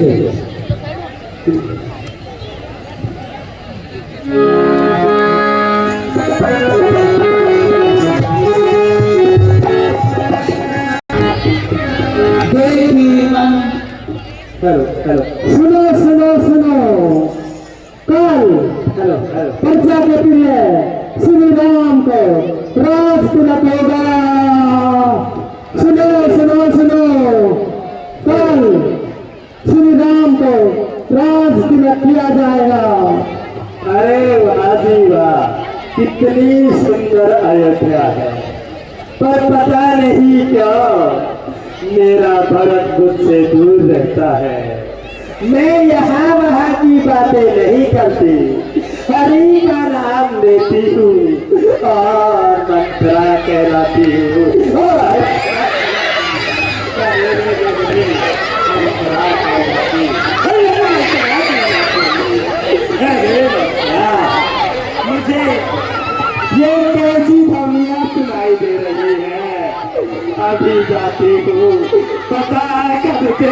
हेलो हेलो सुनो सुनो सुनो, कल प्रजा के प्रिय श्री राम को राज तिलक होगा। सुनो सुनो सुनो, कल श्री राम को राज तिलक किया जाएगा। अरे वाह जी वाह, कितनी सुंदर अयोध्या है, पर पता नहीं क्यों मेरा भरत मुझसे दूर रहता है। मैं यहाँ वहाँ की बातें नहीं करती, हरि का नाम लेती हूँ और मंत्रा कहलाती हूँ। मुझे ये कैसी ध्वनियाँ सुनाई दे रही है? अभी जाती हूँ, पता कब के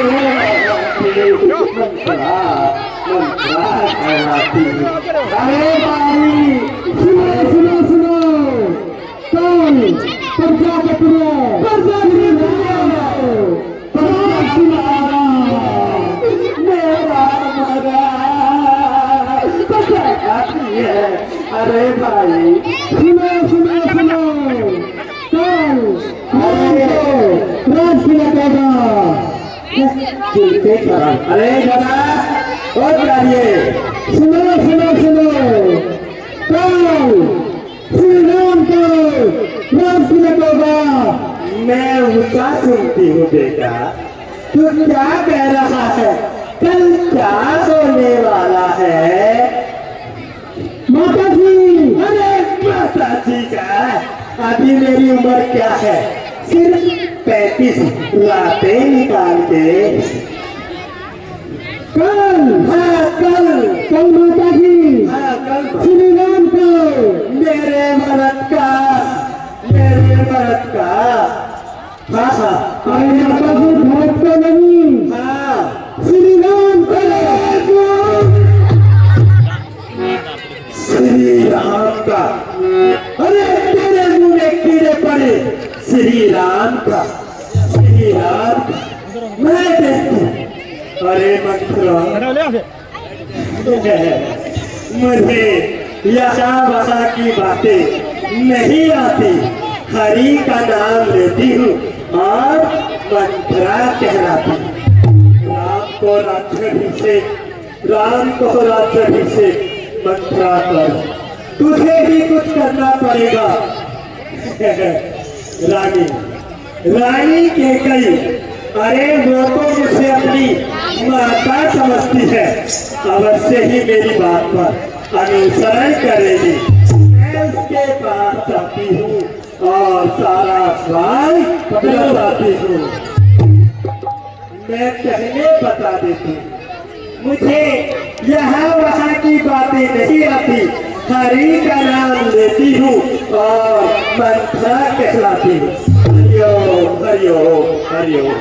मंत्रा कहलाती हूँ। अरे भाई सुनो सुनो सुनो, कल प्रजा के प्रिय श्री राम को राज तिलक मेरा मरा पता आती है। अरे भाई सुनो सुनो सुनो, कल राज तिलक होगा। अरे जरा और चाहिए। सुनो सुनो सुनो, कल श्री राम को राज तिलक होगा। मैं ऊंचा सुनती हूँ बेटा, तू क्या कह रहा है? कल क्या होने वाला है? माता जी, अरे माता जी का, अभी मेरी उम्र क्या है? सिर्फ 35 रातें निकाल के। कल हाँ कल माता जी हाँ कल श्री राम को मेरे भरत का हाँ हाँ अरे माता जी भरत को नहीं, हाँ श्री राम को। श्री राम का। अरे तेरे मुंह में कीड़े पड़े। श्री राम का, श्री राम का। मैं देखूं। अरे मंत्रा, हटा ले आके। मुझे यहाँ वहाँ की बातें नहीं आती, हरि का नाम लेती हूँ और मंत्रा कहलाती हूँ। राम को राज्याभिषेक मंत्रा कर, तुझे भी कुछ करना पड़ेगा। रानी के कई, अरे वो तो मुझे अपनी माता समझती है, अवश्य ही मेरी बात पर अनुसरण करेगी। मैं उसके पास जाती हूँ और सारा सवाल बताती हूँ। मैं पहले बता देती हूँ, मुझे यहाँ वहाँ की बातें नहीं आती, हरि का नाम लेती हूँ और मंत्रा कहलाती हूँ। हरिओम हरिओम हरिओम।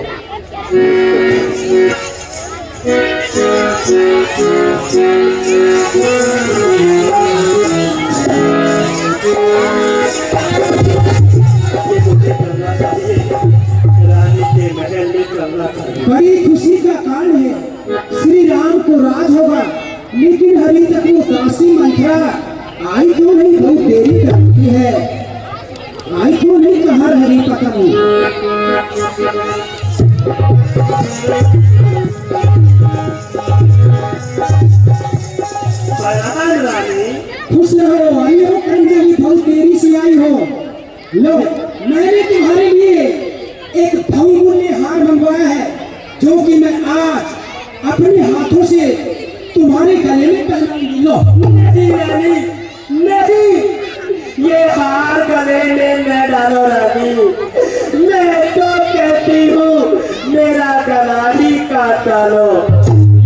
रानी के महल में करना चाहिए। बड़ी खुशी का कारण है, श्री राम को राज होगा, लेकिन अभी तक वो दासी मंत्रा आई क्यों नहीं? बहुत देरी करती है, आई क्यों नहीं? कहाँ हरी पता नहीं। खुश रहो आई हो कंजली फल तेरी से आई हो। लो मैंने तुम्हारे लिए एक बहुमूल्य हार मंगवाया है जो कि मैं आज अपने हाथों से तुम्हारे गले में पहनाऊंगी। लो नहीं रानी, नहीं, ये हार गले में न डालो रानी। मैं तो कहती हूँ मेरा गला ही काट डालो।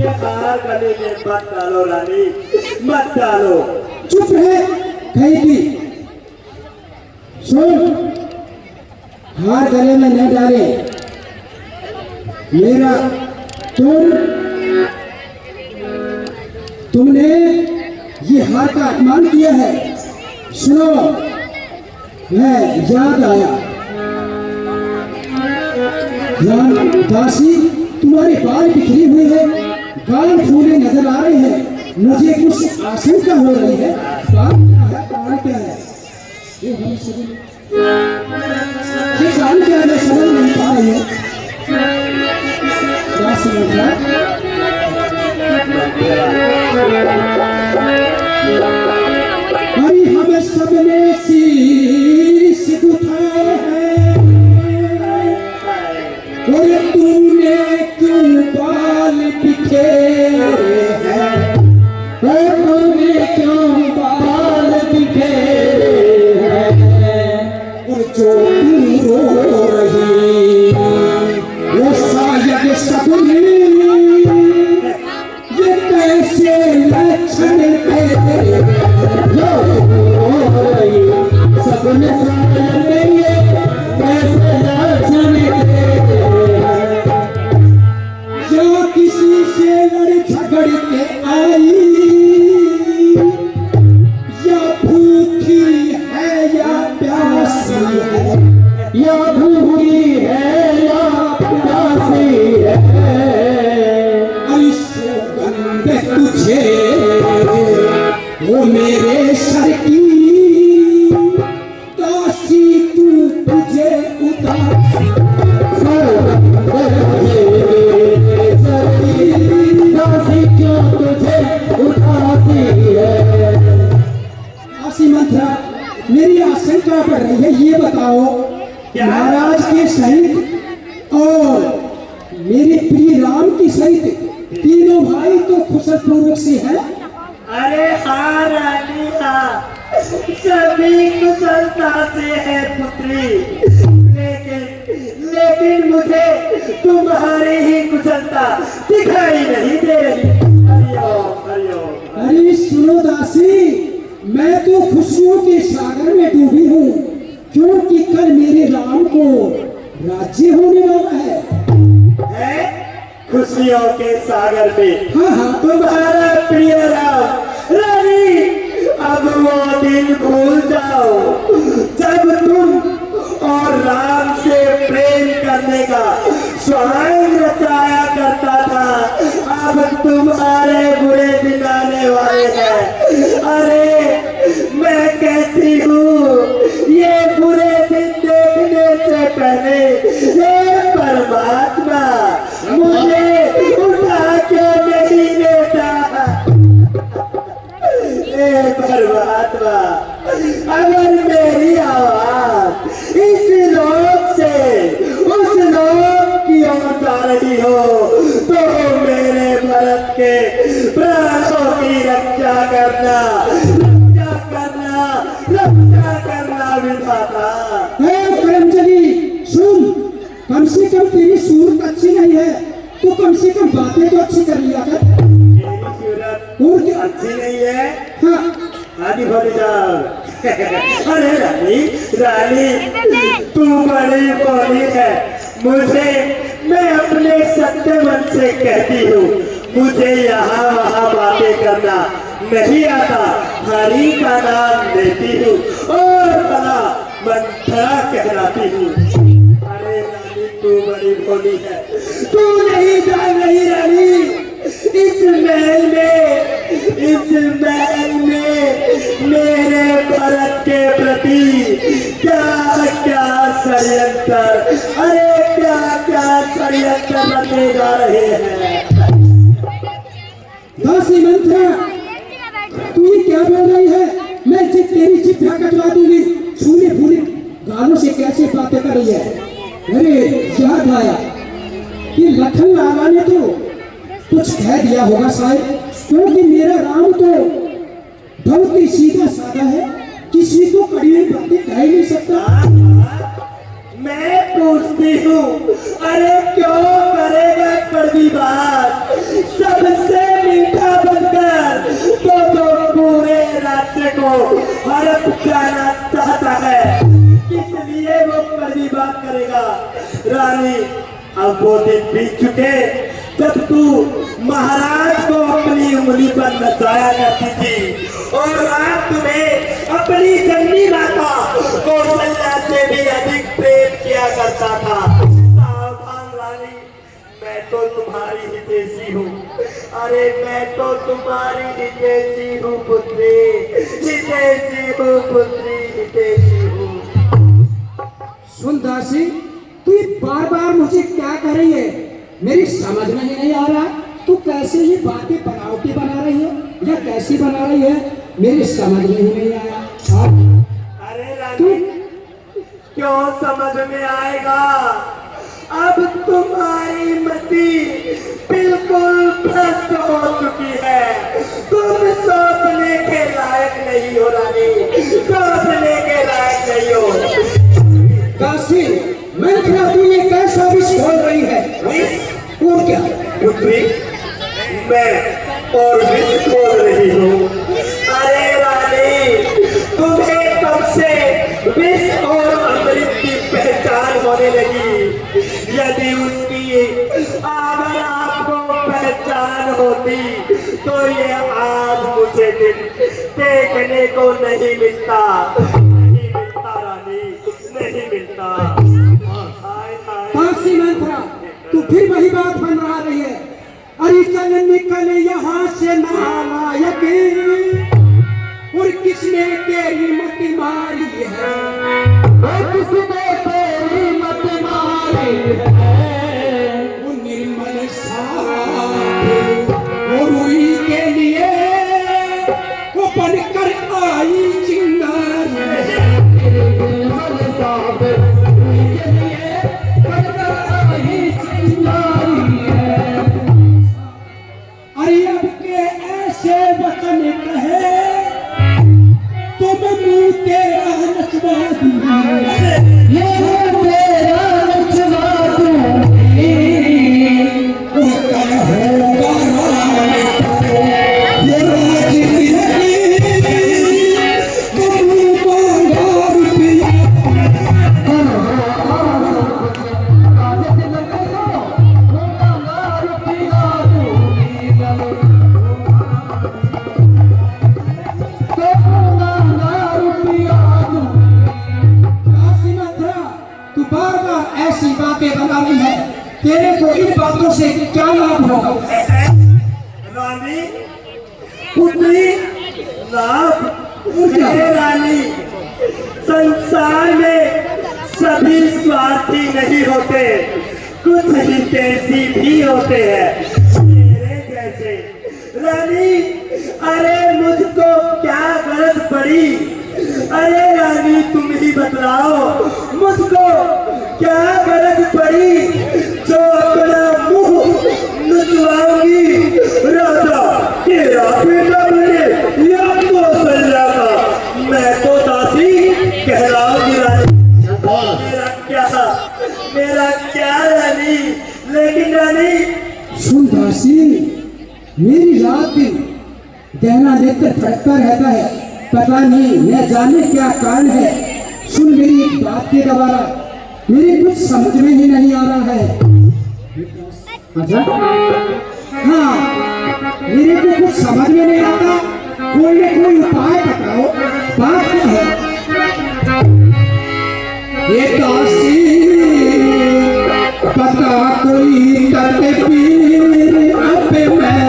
ये हार गले में मत डालो रानी, मत डालो। चुप है कहेगी। सुन हार गले में न डाले मेरा तुमने ये हार का अपमान किया है। सुनो मैं याद आया दासी तुम्हारे बाल बिखरे हुए हैं, गाल फूले नजर आ रहे हैं, मुझे कुछ आशंका हो रही है। बात क्या है कारण क्या है ये हम ये कारण क्या है मैं समझ नहीं पा रही हूँ। क्या समझ रहा अरे हम सबने शीश उठाए हैं और तूने क्यों बाल बिखेरे हैं, तूने क्यों बाल बिखेरे हैं और जो तू रो रही वो शायद सपने ये कैसे लक्षण तेरे जो रो रही सपने सामने ये कैसे लक्षण तेरे या किसी से लड़ झगड़ के आई या भूखी है या प्यासी है, या भूखी है या प्यासी है। अरे सौगंध तुझे वो मेरे सर की काशी तू तुझे उदासी मंत्रा मेरी आशंका बढ़ रही है। ये बताओ महाराज के सहित और मेरे प्रिय राम की सहित तीनों भाई तो कुशल पूर्वक से है। अरे हाँ रानी हाँ, सभी कुशलता से है पुत्री, लेकिन मुझे तुम्हारी ही कुशलता दिखाई नहीं दे रही। हरिओम हरिओम। अरे सुनो दासी मैं तो खुशियों के सागर में डूबी हूँ क्योंकि कल मेरे राम को राज्य होने वाला है। खुशियों के सागर में हाँ हाँ तुम्हारा प्रिय राम। रानी अब वो दिन भूल जाओ जब तुम और राम से प्रेम करने का स्वयं रचाया करता था। अब तुम्हारे बुरे दिन आने वाले हैं। अरे मैं कहती हूँ ये बुरे दिन देखने से पहले हे परमात्मा मुझे उठा के नहीं देता। हे परमात्मा अगर मेरी आवाज इस लोक से उस लोक की ओर जा रही हो तो मेरे भरत के प्राणों की रक्षा करना, रक्षा करना, रक्षा करना विधाता। करमचली सुन कम से कम तेरी सूरत अच्छी नहीं है तो कम से कम बातें तो अच्छी कर लिया कर। मेरी सूरत और क्या अच्छी नहीं है? हाँ आदि भरी जाओ। अरे रानी रानी तू बड़ी बोली है मुझे, मैं अपने सत्य मन से कहती हूँ मुझे यहाँ वहाँ बातें करना नहीं आता। हरि का नाम लेती हूँ और भला मंत्रा कहलाती हूँ। अरे रानी तू बड़ी भोली है, तू नहीं जान रही रानी इस महल में मेरे भरत के प्रति क्या क्या षड्यंत्र अरे क्या क्या षड्यंत्र रचे जा रहे हैं। दासी मंत्रा, तू ये क्या बोल रही है? मैं तेरी चिट्ठा कटवा दूंगी। छूने फूले गालों से कैसे बातें कर रही है? अरे याद आया कि लखन लाला ने तो कुछ कह दिया होगा शायद, क्योंकि मेरा राम तो बहुत ही सीधा साधा है, किसी को कड़वी बातें कह ही नहीं सकता। मैं पूछती हूँ, अरे क्यों करेगा कड़वी बात? सबसे मीठा बनकर तो पूरे राज्य को हड़प जाना चाहता है, इसलिए वो कड़वी बात करेगा। रानी, अब वो दिन बीत चुके जब तू महाराज को अपनी उंगली पर नचाया करती थी और रात तुम्हें अपनी जननी माता कौशल्या से भी अधिक प्रेम किया करता था। सावधान रानी, मैं तो तुम्हारी हितैषी हूँ। अरे मैं तो तुम्हारी हितैषी हूँ पुत्री, हितैषी हूँ पुत्री, हितैषी हूँ। सुन दासी, तू बार बार मुझे क्या कह रही है? मेरी समझ में ही नहीं आ रहा तू कैसे ये बातें बनावटी बना रही है या कैसी बना रही है, मेरी समझ में ही नहीं आया। अरे रानी, क्यों समझ में आएगा? अब तुम्हारी मति बिल्कुल भ्रष्ट हो चुकी है। तुम सोचने के लायक नहीं हो रानी, सोचने के लायक नहीं हो। दासी, मैं क्या तू ये कैसा विष खोल रही है? और क्या पुत्री, मैं और विष खोल रही हूँ। अरे रानी, तुम्हें कब से विष और अमृत की पहचान होने लगी? यदि उसकी अगर आपको पहचान होती तो ये आज मुझे दिन देखने को नहीं मिलता, नहीं मिलता रानी, नहीं मिलता। हाय हाय। दासी मंत्रा, तू फिर वही बात बन रहा रही है। अरे चल निकल यहाँ से नालायक, और किसने तेरी मत मारी है? किसने तेरी मत मारी है? वो निर्मल साथ और उन्हीं के लिए वो बनकर आई चिंगारी। निर्मल साथ उन्हीं के लिए बनकर आई चिंगारी है। अरे अब के ऐसे वचन कहे तुम मुँह तेरा नचवा दूंगी, ये तेरा नचवा दूंगी। उसका होगा ये राज तुम मांगा रुपया। तू बार बार ऐसी बातें बना रही है, तेरे को इन बातों से क्या लाभ होगा? रानी, पुत्री, लाभ? रानी, संसार में सभी स्वार्थी नहीं होते, कुछ हितैषी भी होते हैं मेरे जैसे। रानी, अरे मुझको क्या गरज पड़ी? अरे रानी, तुम ही बतलाओ, मुझको क्या गरज पड़ी जो अपना मुंह नुचवाऊंगी राजा तेरा बेटा बने या कौशल्या का? मैं तो दासी कहलाऊंगी रानी। मेरा क्या रानी? लेकिन रानी सुन दासी, मेरी रात दिन गहना लेकर फटका रहता है, पता नहीं न जाने क्या कारण है। सुन मेरी एक बात के दोबारा, मेरी कुछ समझ में ही नहीं आ रहा है। अच्छा, हाँ, मेरे को कुछ समझ में नहीं आता, कोई न कोई उपाय बताओ, बात क्या है? ये दासी, पता कोई तदबीर अब मैं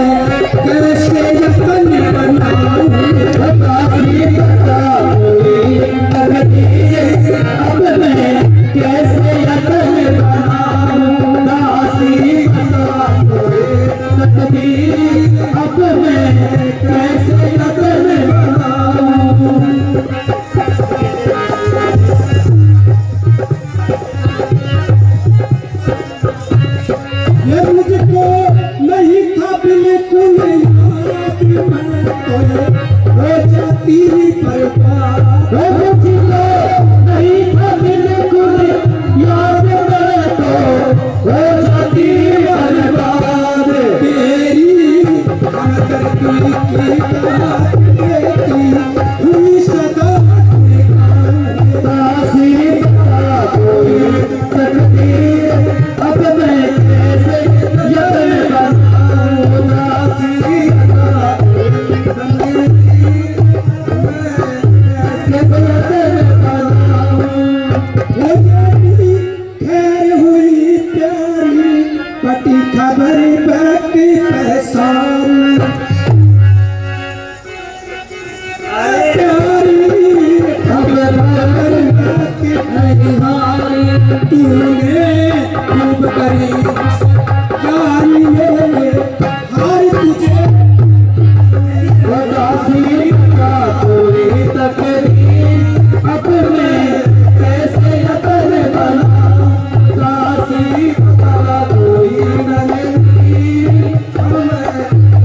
कैसे यतन बनाऊं? दासी, पता कोई तदबीर अब मैं कैसे यतन बनाऊं? मैं तो हो जाती बर्बाद। मुझको नहीं था बिल्कुल याद, मैं तो हो जाती बर्बाद। तेरी हमदर्दी की बात कहती हुई सदा कोई तकदीर अब मैं कैसे यतन बनाऊं। नासिर का कैसे यतन बनाऊं। खैर हुई प्यारी पटी खबर बाकी पैसार। तूने खूब करी यारी हार तुझे उदासी का कोई तकदीर अब मैं कैसे यतन बनाऊं। उदासी का कोई तकदीर अब मैं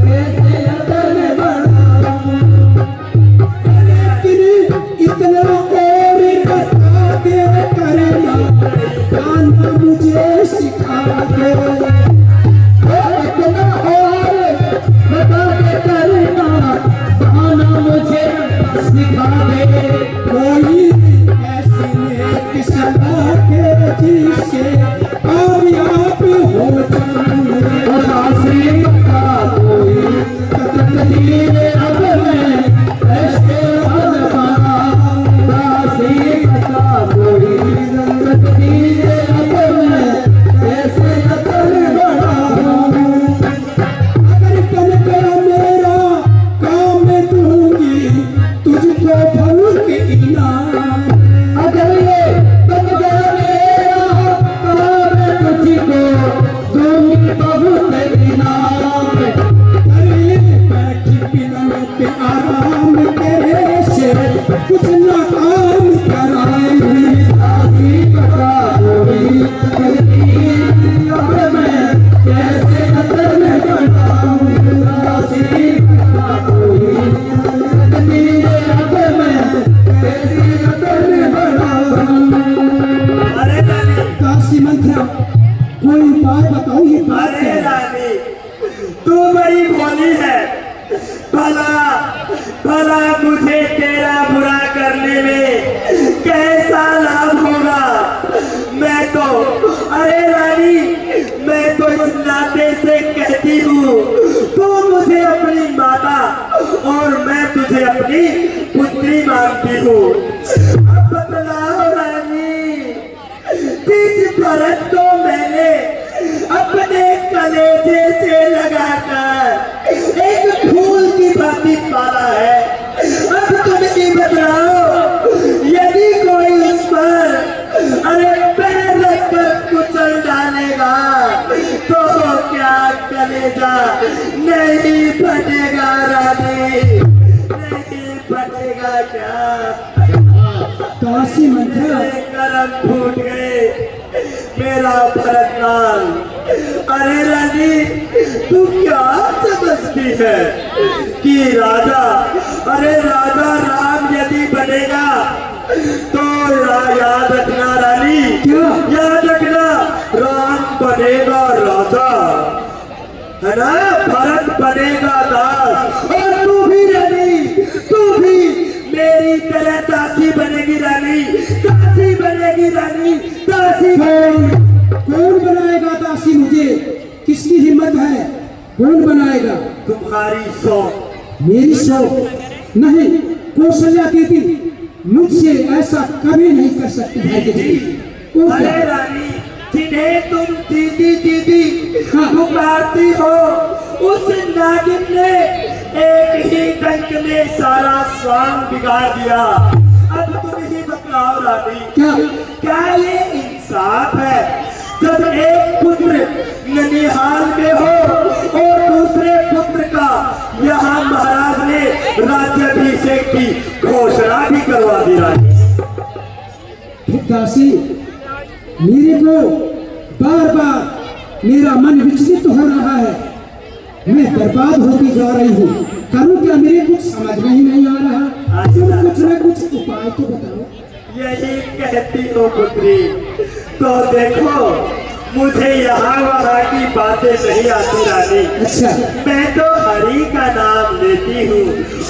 कैसे यतन बनाऊं। लेकिन इतना और बता के करना गाना मुझे सिखा दे। इतना और बता के करना गाना मुझे सिखा दे। कोई ऐसी नेक सलाह के जिससे कामयाब हो जाऊं। उदासी का कोई तकदीर अब मैं कैसे यतन बनाऊं। उदासी का कोई तकदीर अब मैं कैसे यतन बनाऊं। अगर कल गया मेरा काम मैं दूंगी तुझको फल के इनाम। अगर ये कल गया मेरा काम मैं तुझको दूंगी बहुत इनाम। अरे बैठी पिलन पे आराम तेरे से कुछ ना काम कराएंगे। आसी का कोई तकदीर अब मैं कैसे यतन बनाऊं। आसी का कोई तकदीर अब मैं कैसे यतन बनाऊं। अरे रानी, काशी मंत्रा कोई बात बताओ। ये बात अरे है रानी, तू बड़ी भोली है। भला भला मुझे तेरा बुरा करने में कैसा लाभ होगा। मैं तो अरे रानी, मैं तो इस नाते से कहती हूँ तू मुझे अपनी माता और मैं तुझे अपनी पुत्री मानती हूँ। अब बतलाओ रानी, किस भरत को मैंने अपने कलेजे से लगाकर एक फूल की भांति पाला है। अब तुम ही बताओ, यदि कोई इस पर अरे पैर रखकर कुचल डालेगा तो क्या कलेजा नहीं फटेगा रानी, नहीं फटेगा क्या। काशी मंत्रा मेरे करम फूट गए, मेरा भरतलाल। अरे रानी, तू क्या समझती है कि राजा अरे राजा राम यदि बनेगा तो याद रखना रानी, क्या? याद रखना राम बनेगा राजा, है ना, भरत बनेगा दास। और तू भी रानी, तू भी मेरी तरह दासी बनेगी रानी, दासी बनेगी रानी, दासी। कौन बनाएगा दासी मुझे? किसकी हिम्मत है? कौन बनाएगा? तुम्हारी शौक। मेरी शौक नहीं। कौशल्या दीदी मुझसे ऐसा कभी नहीं कर सकती भाई के जी। वो क्या? अरे रानी, जिन्हें तुम दीदी दीदी हाँ। पुकारती हो, उस नागिन ने एक ही डंक में सारा स्वांग बिगाड़ दिया। अब तुम ही बताओ रानी, क्या? क्या ये इंसाफ है जब एक पुत्र ननिहाल में हो और दूसरे पुत्र का यहाँ महाराज ने राज्याभिषेक की घोषणा भी करवा दी रानी। दासी, मेरे को बार बार मेरा मन विचलित हो रहा है। मैं बर्बाद होती जा रही हूँ। करूँ क्या, मेरे कुछ समझ में ही नहीं आ रहा। तुम कुछ ना कुछ उपाय तो बताओ। यही कहती हो पुत्री, तो देखो मुझे यहाँ वहाँ की बातें नहीं आती रानी। अच्छा, मैं तो हरि का नाम लेती हूँ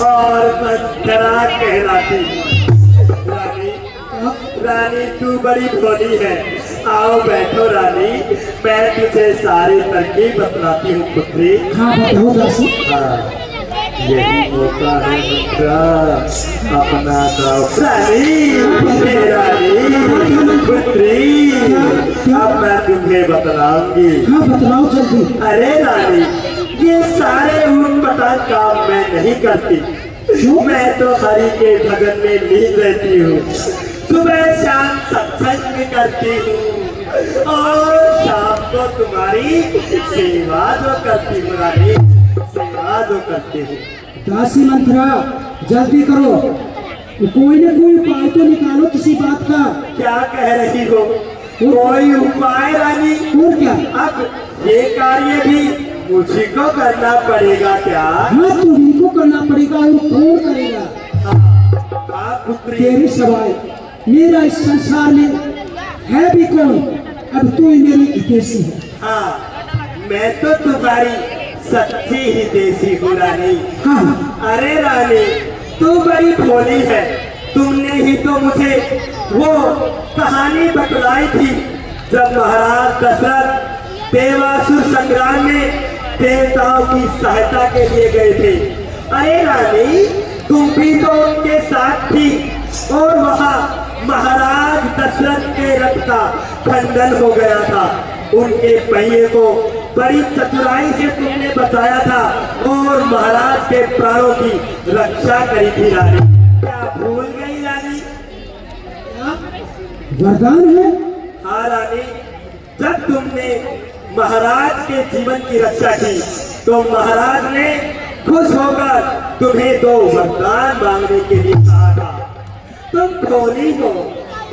और मंत्रा कहलाती हूँ। रानी, रानी तू बड़ी भोली है, आओ बैठो रानी, मैं तुझे सारी तरकीब बतलाती हूँ पुत्री। हाँ बताओ दासी। यही मौका है मंत्रा, अपना दाव। रानी पुत्री, अब मैं तुम्हें बतलाऊंगी। हाँ बतलाओ जल्दी। अरे रानी, ये सारे उटपटांग काम मैं नहीं करती। मैं तो हरि के भजन में लीन रहती हूँ। सुबह शाम सत्संग भी करती हूँ और शाम को तुम्हारी सेवा जो करती हूँ रानी, सेवा जो करती हूँ। दासी मंत्रा जल्दी करो, कोई ना कोई उपाय तो निकालो किसी बात का। क्या कह रही हो? कोई उपाय रानी? और क्या? अब ये कार्य भी मुझी को करना पड़ेगा क्या? हाँ तुम्ही को करना पड़ेगा, और कौन करेगा? हाँ पुत्री, तेरी सवाल, मेरा इस संसार में है भी कौन? अब तू ही मेरी हितैषी है। हाँ मैं तो तुम्हारी सच्ची ही देसी हूँ रानी। हाँ अरे रानी, तू बड़ी भोली है, तुमने ही तो मुझे वो कहानी बतलाई थी जब महाराज दशरथ देवासुर संग्राम में देवताओं की सहायता के लिए गए थे। अरे रानी, तुम भी तो उनके साथ थी और वहाँ महाराज दशरथ के रथ का खंडन हो गया था। उनके पहिए को बड़ी चतुराई से तुमने बचाया था और महाराज के प्राणों की रक्षा करी थी रानी। क्या भूल गई रानी? वरदान है। हाँ रानी, जब तुमने महाराज के जीवन की रक्षा की तो महाराज ने खुश होकर तुम्हें 2 वरदान मांगने के लिए कहा था। तुम भोली हो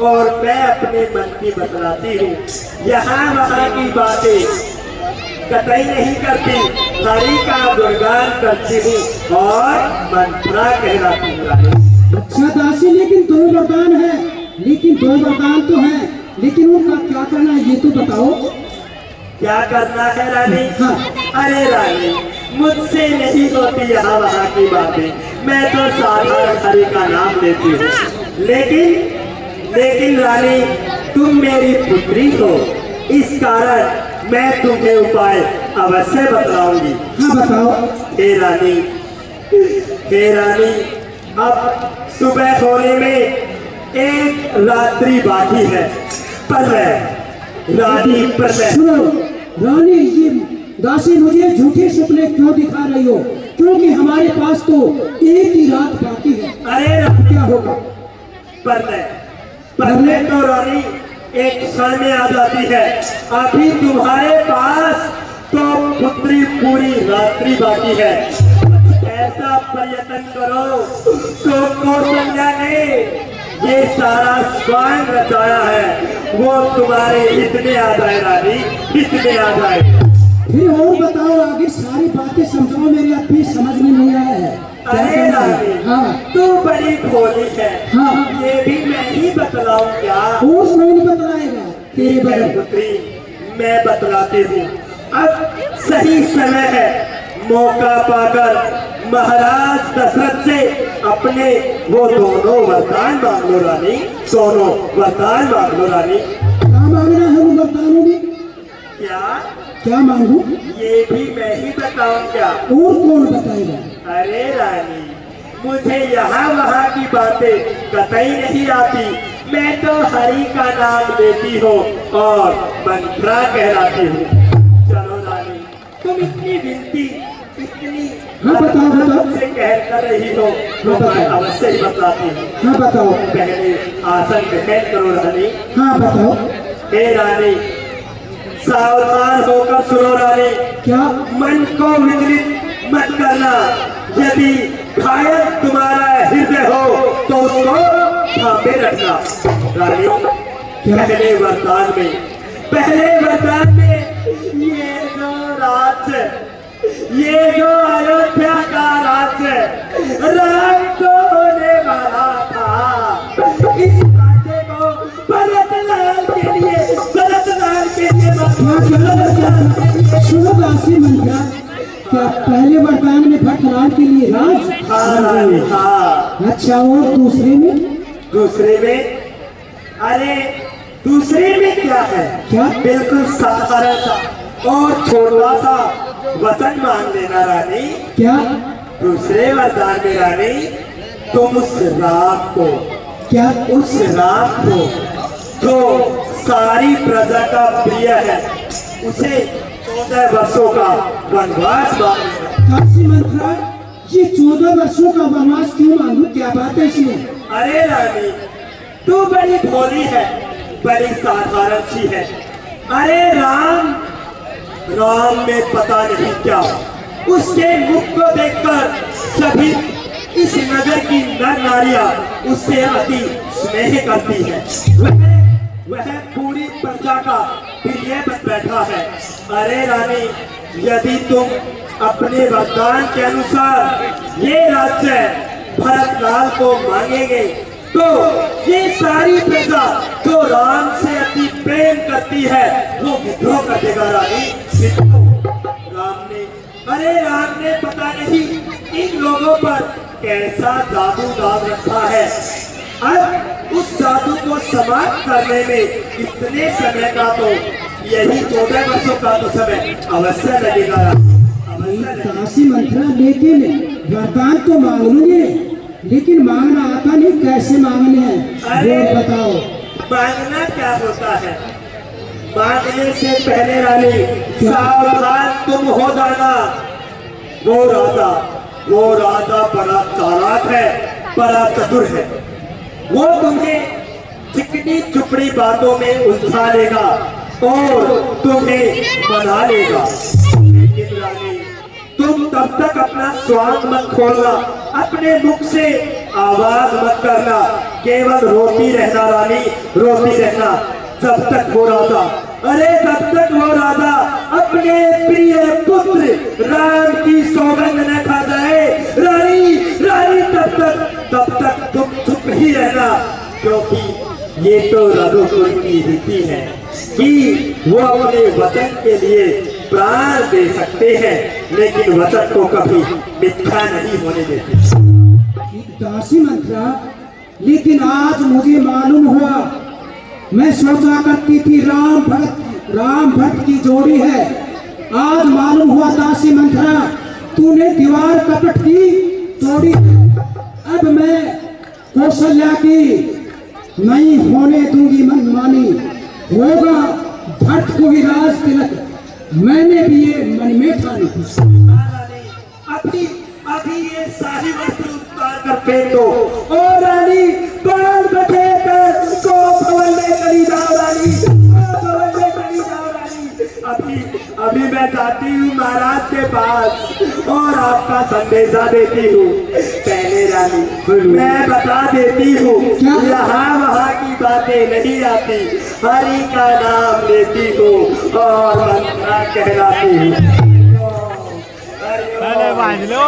और मैं अपने मन की बतलाती हूँ, यहाँ वहाँ की बातें कतई नहीं करती, हरि का गुणगान करती हूँ और मंत्रा कहलाती हूँ रानी। अच्छा दासी, लेकिन 2 वरदान है, लेकिन 2 वरदान तो है, लेकिन उनका क्या करना है ये तो बताओ। क्या करना है रानी? हाँ। अरे रानी, मुझसे नहीं होती यहाँ वहाँ की बातें, मैं तो साधारण हरि का नाम लेती हूँ। लेकिन रानी, तुम मेरी पुत्री हो, इस कारण मैं तुम्हें उपाय अवश्य बतलाऊंगी। हाँ बताओ। हे रानी, अब सुबह होने में एक रात्रि बाकी है। रानी प्रलय। सुनो रानी, ये दासी मुझे झूठे सपने क्यों दिखा रही हो? क्योंकि हमारे पास तो एक ही रात बाकी है। अरे क्या होगा? प्रलय तो रानी एक क्षण में आ जाती है। अभी तुम्हारे पास तो पुत्री पूरी रात्रि बाकी है। ऐसा प्रयत्न करो तो कौशल्या ने ये सारा स्वयं रचाया है, वो तुम्हारे हित में आ जाए रानी, हित में आ जाए। फिर और बताओ, आगे सारी बातें समझाओ, मेरी अभी समझ में नहीं आया है। अरे रानी, हाँ तू बड़ी भोली है। हाँ। ये भी मैं ही बतलाऊं क्या? और कौन बतलाएगा तेरे मेरी बगैर? पुत्री, मैं बतलाती हूँ। अब सही समय है, मौका पाकर महाराज दशरथ से अपने वो दोनों वरदान मांग लो रानी, दोनों वरदान मांग लो रानी। क्या मांगना है उन वरदानों में? क्या मांगू? ये भी मैं ही बताऊं क्या? और कौन बताएगा? अरे रानी, मुझे यहाँ वहाँ की बातें कतई नहीं आती, मैं तो हरि का नाम लेती हूँ और मंत्रा कहलाती हूँ। चलो रानी, तुम इतनी विनती, इतनी हाँ बताओ। से कह कर रही हो तो मैं अवश्य ही बताती हूँ। हाँ बताओ। पहले आसन ग्रहण करो रानी। हाँ बताओ। हे रानी, सावधान होकर सुनो रानी। क्या? मन को विचलित मत करना। यदि घायल तुम्हारा हृदय हो तो उसको थामे रखना रानी। पहले वरदान में ये जो अयोध्या का राज्य सुनो दासी मंत्रा, क्या पहले वरदान में भट्टराज के लिए राज? हाँ रानी हाँ। अच्छा, और दूसरे में? दूसरे में, अरे दूसरे में क्या है? क्या? बिल्कुल साधारण सा और छोटा सा वचन मांग लेना रानी। क्या? दूसरे वरदान में रानी, तुम उस राम को, क्या? उस राम को जो सारी प्रजा का प्रिय है, उसे 14 वर्षों का वनवास मांगेगा। दासी मंत्रा, ये 14 वर्षों का वनवास क्यों मांगू? क्या बात है इसमें? अरे रानी, तू बड़ी भोली है, बड़ी साधारण सी है। अरे राम, राम में पता नहीं क्या, उसके मुख को देखकर सभी इस नगर की नर नारियां उससे अति स्नेह करती है। वह पूरी प्रजा का प्रिय बन बैठा है। अरे रानी, यदि तुम अपने वरदान के अनुसार ये राज्य भरतलाल को मांगेंगे, तो ये सारी प्रजा जो राम से अति प्रेम करती है, वो विद्रोह कर देगा रानी। राम ने पता नहीं इन लोगों पर कैसा जादू डाल रखा है। अब उस जादू को समाप्त करने में इतने समय का तो, यही 14 वर्षों का तो समय अवश्य लगेगा। दासी मंत्रा, लेकिन वरदान तो मांग लूंगे, लेकिन मांगना आता नहीं, कैसे मांगने हैं अरे वो बताओ। मांगना क्या होता है? मांगने से पहले रानी सावधान तुम हो जाना। वो राजा बड़ा चालाक है, बड़ा चतुर है। वो तुम्हें चिकनी चुपड़ी बातों में उलझा लेगा और तुम्हें मना लेगा। लेकिन रानी, तुम तब तक अपना स्वांग मत खोलना, अपने मुख से आवाज मत करना, केवल रोती रहना रानी, रोती रहना जब तक वो राजा, अरे जब तक वो राजा अपने प्रिय पुत्र राम की सौगंध न खा जाए रानी, तब तक तुम चुप ही रहना। क्योंकि ये तो रघुकुल की रीति है कि वो अपने वचन के लिए प्राण दे सकते हैं, लेकिन वचन को कभी मिथ्या नहीं होने देते। दासी मंत्रा, लेकिन आज मुझे मालूम हुआ, मैं सोचा करती थी राम भट्ट की जोड़ी है, आज मालूम हुआ दासी मंत्रा तूने दीवार कपट की तोड़ी। अब मैं कौशल्या की नहीं होने दूंगी मनमानी, होगा भट्ट को ही राज तिलक, मैंने भी ये मन में ठानी थी। अभी ये शाही वस्त्र उतार कर फेंक दो और रानी बाल बचे कर को भवन में चली जाओ रानी, भवन में चली जाओ रानी। अभी मैं जाती हूँ महाराज के पास और आपका संदेशा देती हूँ। पहले रानी मैं बता देती हूँ, यहाँ वहाँ की बातें नहीं आती, हरि का नाम लेती हूँ और मंत्रा कहलाती हूँ। पहले बांध लो,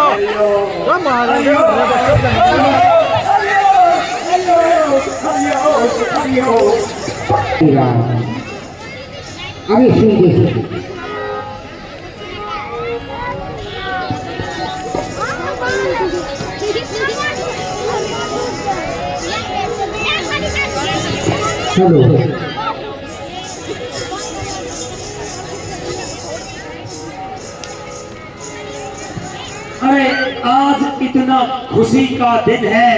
तुम अभी सुन हेलो, अरे आज इतना खुशी का दिन है,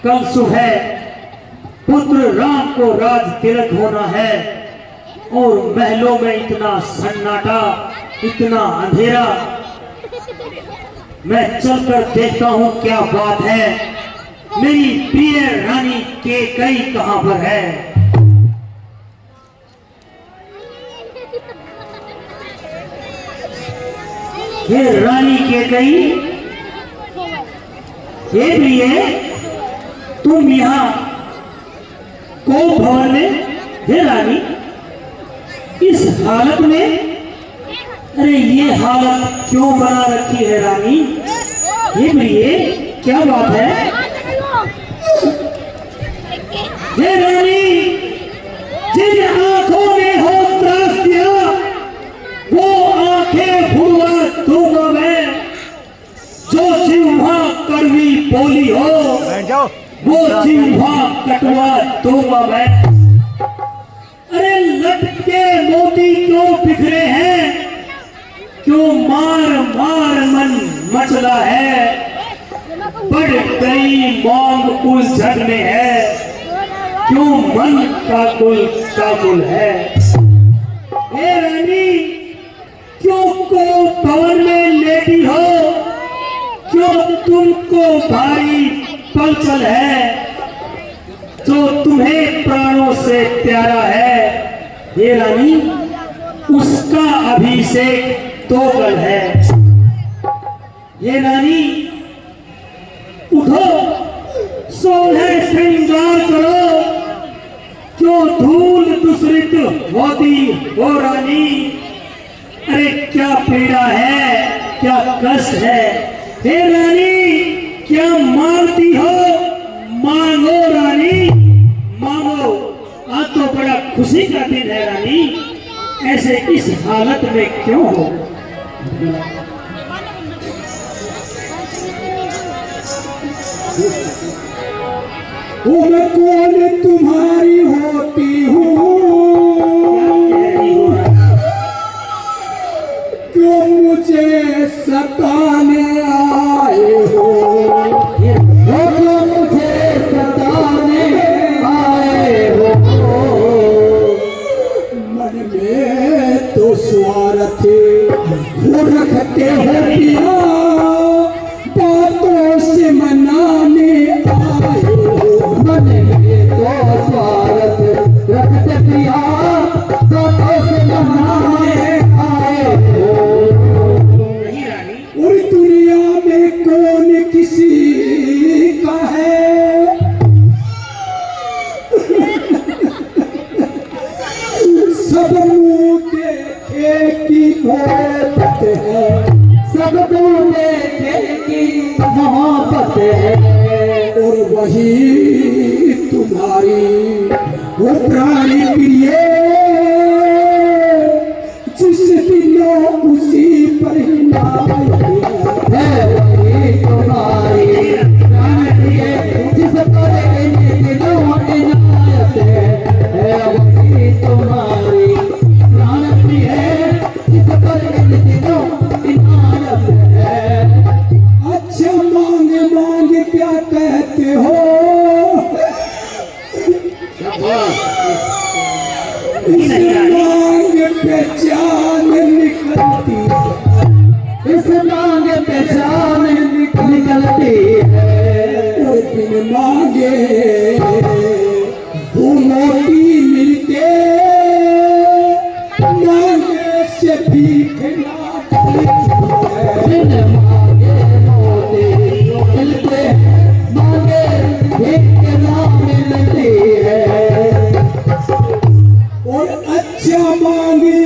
कल सुबह पुत्र राम को राज तिलक होना है और महलों में इतना सन्नाटा, इतना अंधेरा। मैं चलकर देखता हूँ क्या बात है, मेरी प्रिय रानी कैकेयी कहाँ पर है। हे रानी कैकेयी, हे प्रिय, तुम यहाँ कौन भवन में? हे रानी, इस हालत में, अरे ये हालत क्यों बना रखी है रानी? हे प्रिय, क्या बात है? हे रानी, जिन आंखों ने हो त्रास दिया, बोली हो बैठ जाओ। वो जिह्वा कटवा दूंगा मैं। अरे लटके मोती क्यों बिखरे हैं, क्यों मार मार मन मचला है, बढ़ गई मांग उलझन में है, क्यों मन काकुल काकुल है। हे रानी क्यों को पवन में लेटी हो, क्यों तुमको भारी पलचल है, जो तुम्हें प्राणों से प्यारा है। हे रानी उसका अभिषेक तो कल है। ये रानी उठो, सोलह श्रृंगार करो, क्यों धूल दूसरित होती हो रानी। अरे क्या पीड़ा है, क्या कष्ट है। हे रानी क्या मांगती हो, मांगो रानी मांगो। आज तो बड़ा खुशी का दिन है रानी, ऐसे इस हालत में क्यों हो। मैं कौन तुम्हारी होती हूँ, क्यों मुझे सताने आए हो, क्यों मुझे सताने आए हो। मन में तो स्वार्थ हो रखते हो पिया, बातों से मनाने आए हो। मन में तो स्वार्थ रखते पिया, बातों से मनाने आए हो। और दुनिया में कौन किसी का है, सब मुंह देखे की मोहब्बत है, सब मुंह देखे की मोहब्बत है। और वही तुम्हारी वो प्राणी प्रिय, जिस दिनों उसी पर ही नाई है। वही तुम्हारी प्राणी प्रिय, जिस पर इन दिनों इनायत है। वही तुम्हारी प्राण प्रिय, जिस पर इन दिनों इनायत है। अच्छा मांग मांग क्या कहते हो, इस मांग पे जान निकलती, इस मांग पे जान निकलती है। और बिन मांगे वो मोती मिलते, मांगे से भीख ना मिलती है। बिन मांगे मोती मिलते, मांगे भीख ना मिलती है। और अच्छा मांगे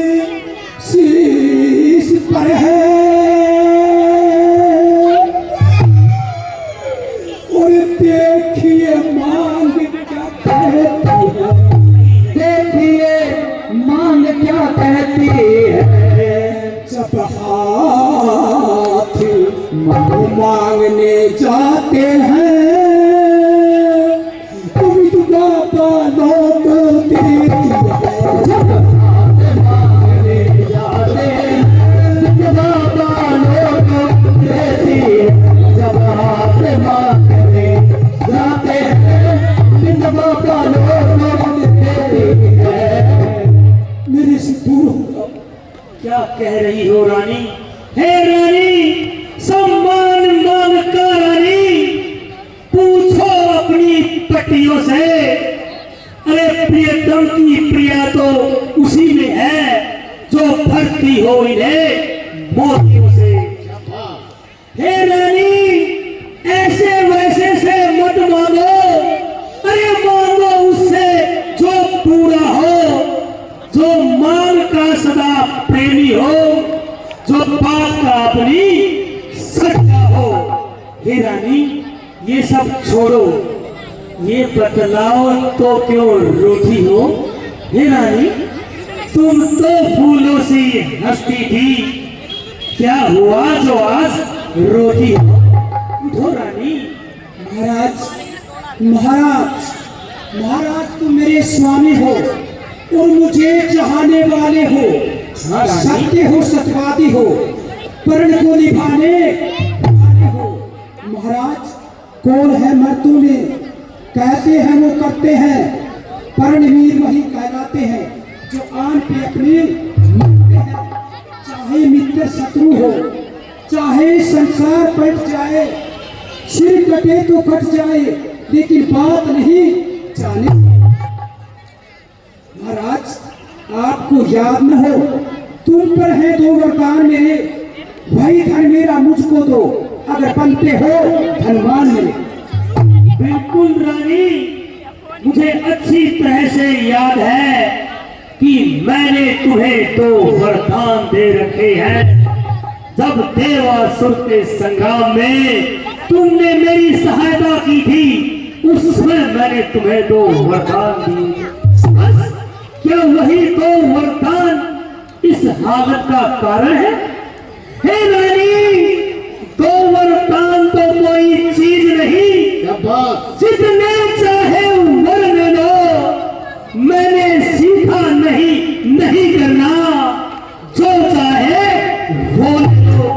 शीश पर है, और देखिए मांग क्या कहती है, देखिए मांग क्या कहती है। जब हाथ मांगने जाते हैं, तुम दुआ बालों को देती है। जब हाथ मांगने जाते हैं, दुआ बालों को देती है। जब हाथ मांगने जाते हैं, दुआ बालों को देती है। मेरी सिद्धू क्या कह रही हो रानी। हे रानी सम्मान मांग कर रानी, पूछो अपनी पट्टियों से। अरे प्रियतम की प्रिया तो उसी में है, जो भरती हो इन्हें मोतियों से। हे रानी ऐसे वैसे से मत मांगो, अरे मांगो उससे जो पूरा हो, जो मांग का सदा प्रेमी हो, जो बात का अपनी सच्चा हो। हे रानी ये सब छोड़ो, ये बतलाओ तो क्यों रूठी हो। हे रानी तुम तो फूलों सी हंसती थी, क्या हुआ जो आज रोती हो। उठो रानी, महाराज महाराज महाराज तुम मेरे स्वामी हो और मुझे चाहने वाले हो, सत्य हो, सत्यवादी हो, प्रण को निभाने वाले हो। महाराज कौन है मर्दों में, कहते हैं वो करते हैं, पर्णवीर वही कहलाते हैं जो आन पे अपने मरते हैं। चाहे मित्र शत्रु हो, चाहे संसार पलट जाए, सिर कटे तो कट जाए, लेकिन बात नहीं जाने। महाराज आपको याद न हो, तुम पर है दो वरदान मेरे, वही धन मेरा मुझको दो, अगर बनते हो धनवान मेरे। बिल्कुल रानी, मुझे अच्छी तरह से याद है कि मैंने तुम्हें दो वरदान दे रखे हैं। जब देवासुर के संग्राम में तुमने मेरी सहायता की थी, उस समय मैंने तुम्हें दो वरदान दिए। बस क्या वही दो वरदान इस हालत का कारण है? हे रानी, दो वरदान तो कोई चीज नहीं, जितने चाहे वर ले लो, मैंने सीखा नहीं करना, जो चाहे वो ले लो।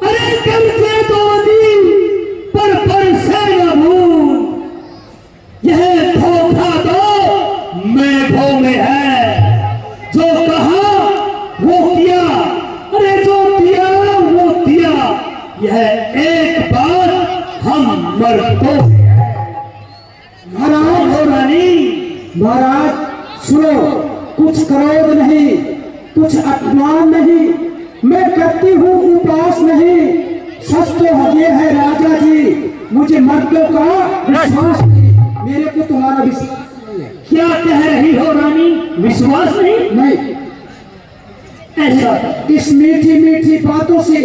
अरे कल से दो दिन पर से न भूल, यह धोखा दो मेघों में है, जो कहा वो किया, अरे जो दिया वो दिया, यह एक बार हम मर्दों में है। महाराज हो रानी, महाराज सुनो, कुछ क्रोध नहीं, कुछ अपमान नहीं, मैं करती हूँ उपास नहीं। सच तो ये है राजा जी, मुझे मर्दों का विश्वास नहीं, मेरे को तुम्हारा विश्वास नहीं है। क्या कह रही हो रानी, विश्वास नहीं? नहीं, ऐसा इस मीठी मीठी बातों से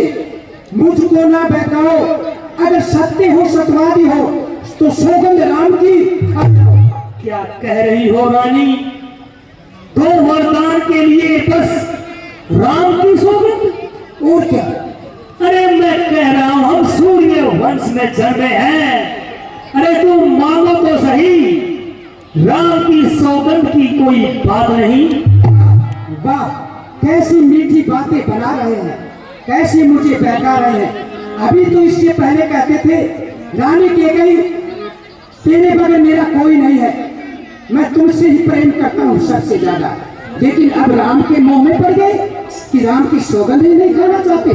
मुझको ना बहकाओ। अगर सत्य हो, सत्यवादी हो, तो सौगंध राम की खाओ। क्या कह रही हो रानी? दो वरदान के लिए बस राम की सौगंध? और क्या? अरे मैं कह रहा हूं, हम सूर्य वंश में जन्मे हैं। अरे तुम मांगो तो सही, राम की सौगंध की कोई बात नहीं। वाह, कैसी मीठी बातें बना रहे हैं, कैसी मुझे बहका रहे हैं। अभी तो इससे पहले कहते थे रानी के गई, तेरे बगैर मेरा कोई नहीं है, मैं तुमसे ही प्रेम करता हूँ सबसे ज्यादा। लेकिन अब राम के मुंह में पड़ गए कि राम की सौगंध ही नहीं खाना चाहते।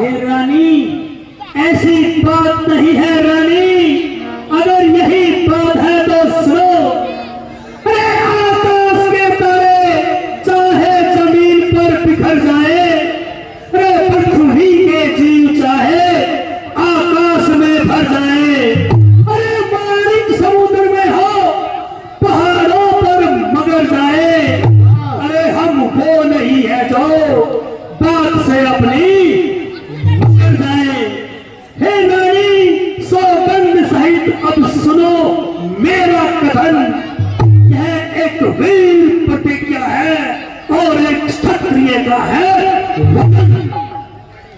ये रानी, ऐसी बात नहीं है रानी, अगर यही बात है तो सुनो। अरे आकाश के तारे चाहे जमीन पर बिखर जाए, अरे पृथ्वी के जीव चाहे आकाश में भर जाए, अरे मालिक समुद्र में हो, पहाड़ों पर मगर जाए, अरे हम वो नहीं है जो बात से अपनी मगर जाए। हे रानी, सौगंध सहित अब सुनो मेरा कथन। यह एक वीर प्रतिज्ञा है और एक क्षत्रिय का है वचन।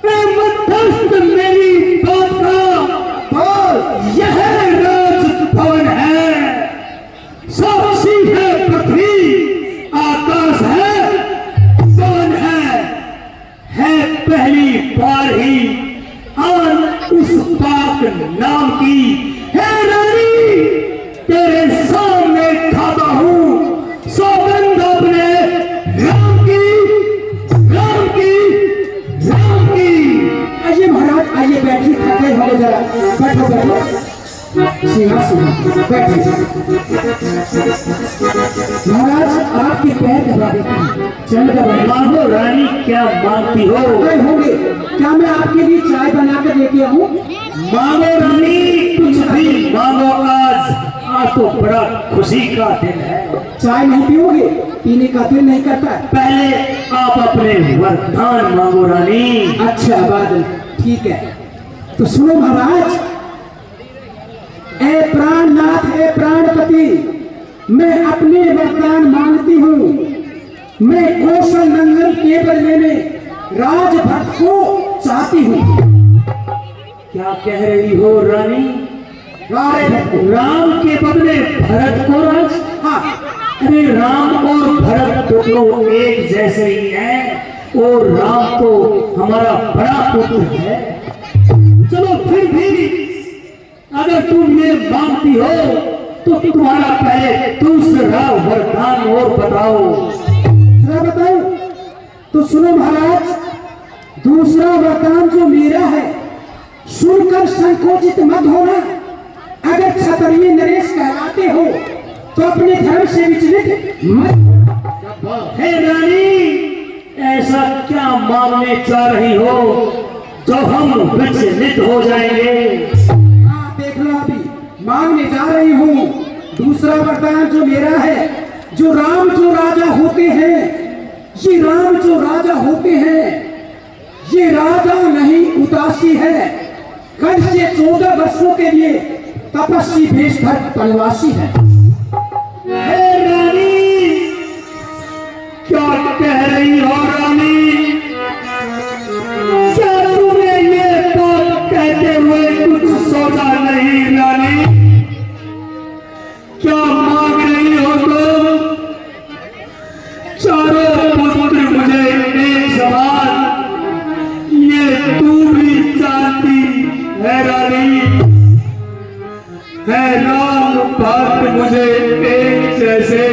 मध्यस्थ मेरी बात का यह राजभवन है, साक्षी है पृथ्वी, आकाश है, पवन है पहली बार ही आन उस पाक नाम की। है रानी, तेरे सामने खाता हूँ सौगंध अपने राम की, राम की, राम की। आइए महाराज, आइए बैठिए, थके हो जरा, बैठो बैठो, सिंहासन बैठिए। महाराज आपके पैर दबा देती हूँ, चरण दबा। मांगो रानी, क्या मांगती हो? गए होंगे, क्या मैं आपके लिए चाय बनाकर लेके आऊँ? मांगो रानी, कुछ भी मांगो। आज तो बड़ा खुशी का दिन है। चाय नहीं पियोगे? पीने का दिल नहीं करता? पहले आप अपने वरदान मांगो रानी। अच्छा बादल, ठीक है, तो सुनो महाराज। ए प्राणनाथ, ए प्राणपति, मैं अपने वरदान मांगती हूँ। मैं कौशल नंदन के बदले में राजभक्त को चाहती हूँ। क्या कह रही हो रानी? राम के बदले भरत को राज। हाँ अरे राम और भरत दोनों एक जैसे ही हैं और राम तो हमारा बड़ा पुत्र है। चलो फिर भी अगर तुम ये मानती हो तो तुम्हारा पहले दूसरा वरदान और बताओ। दूसरा बताओ तो सुनो महाराज, दूसरा वरदान जो मेरा है सुनकर संकोचित मत होना। अगर क्षत्रिय नरेश कहलाते हो तो अपने धर्म से विचलित मत। हे रानी, ऐसा क्या मानने चाह रही हो जो हम विचलित हो जाएंगे? हाँ देख लो, अभी मांगने जा रही हूँ। दूसरा वरदान जो मेरा है, जो राम जो राजा होते हैं, ये राम जो राजा होते हैं, ये राजा नहीं उदासी है। कल से 14 वर्षों के लिए तपस्वी भेष धर वनवासी है। हे रानी, क्या कह रही हो रानी? क्या तुम्हें ये बात कहते हुए कुछ सोचा नहीं रानी? क्या मांग रही हो तुम? चारों पुत्र मुझे एक समान, ये तू भी जानती है रानी। है राम भक्त मुझे एक जैसे,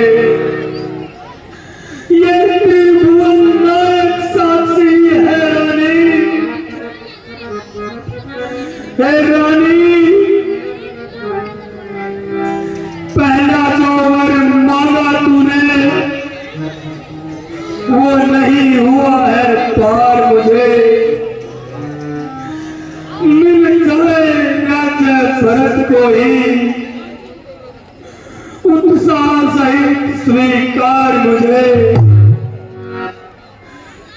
ये त्रिभुवन नायक साक्षी है रानी। है रानी, पहला जो वर मांगा तूने वो नहीं हुआ है पार। मुझे मिल जाए राज्य भरत को ही उत्साह सहित स्वीकार मुझे,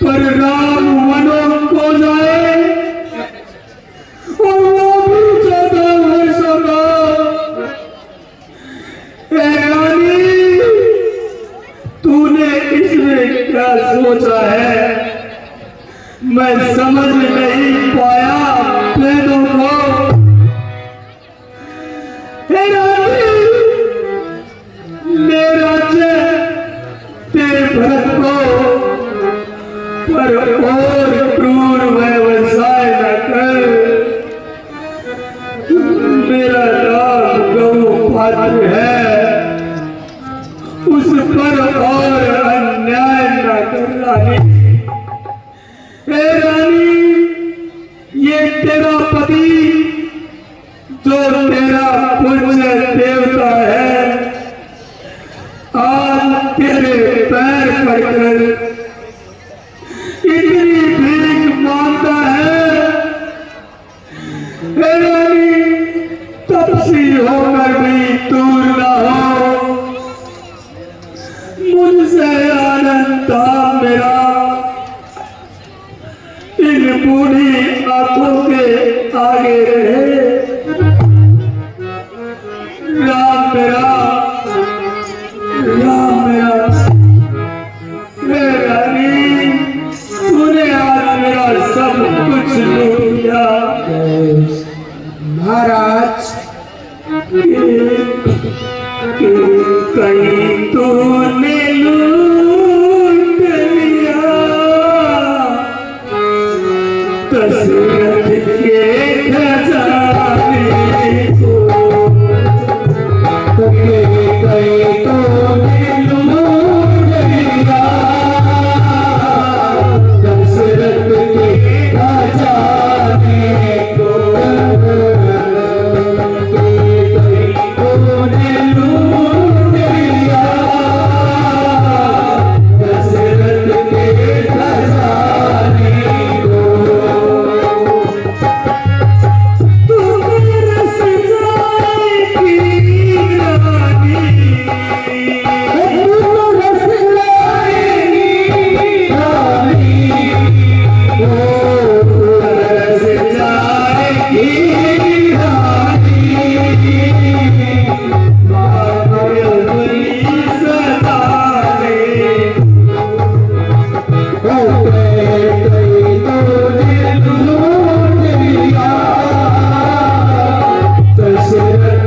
पर राम वनों को जाए और वो भी 14 वर्षों का। हे रानी, तूने इसमें क्या सोचा है मैं समझ नहीं पाया वेदों को। हे रानी, मेरा तेरे भरत को पर और क्रूर व्यवसाय न कर। मेरा राम गौ पात्र है, उस पर और अन्याय न कर रानी। हे रानी, ये तेरा पति जो तेरा पूज्य देवता है आज तेरे पैर पड़कर इतनी भीख मांगता है। हे रानी, तपस्वी होकर भी दूर न हो। मुझसे आनंद था मेरा इन बूढ़ी आंखों के आगे रहे। राम मेरा, राम मेरा। हे रानी, तूने आज मेरा सब कुछ लूट लिया। महाराज कहीं तूने लूट लिया दशरथ के खजाने को। कहीं तूने लूट लिया दशरथ के खजाने को। Dasharath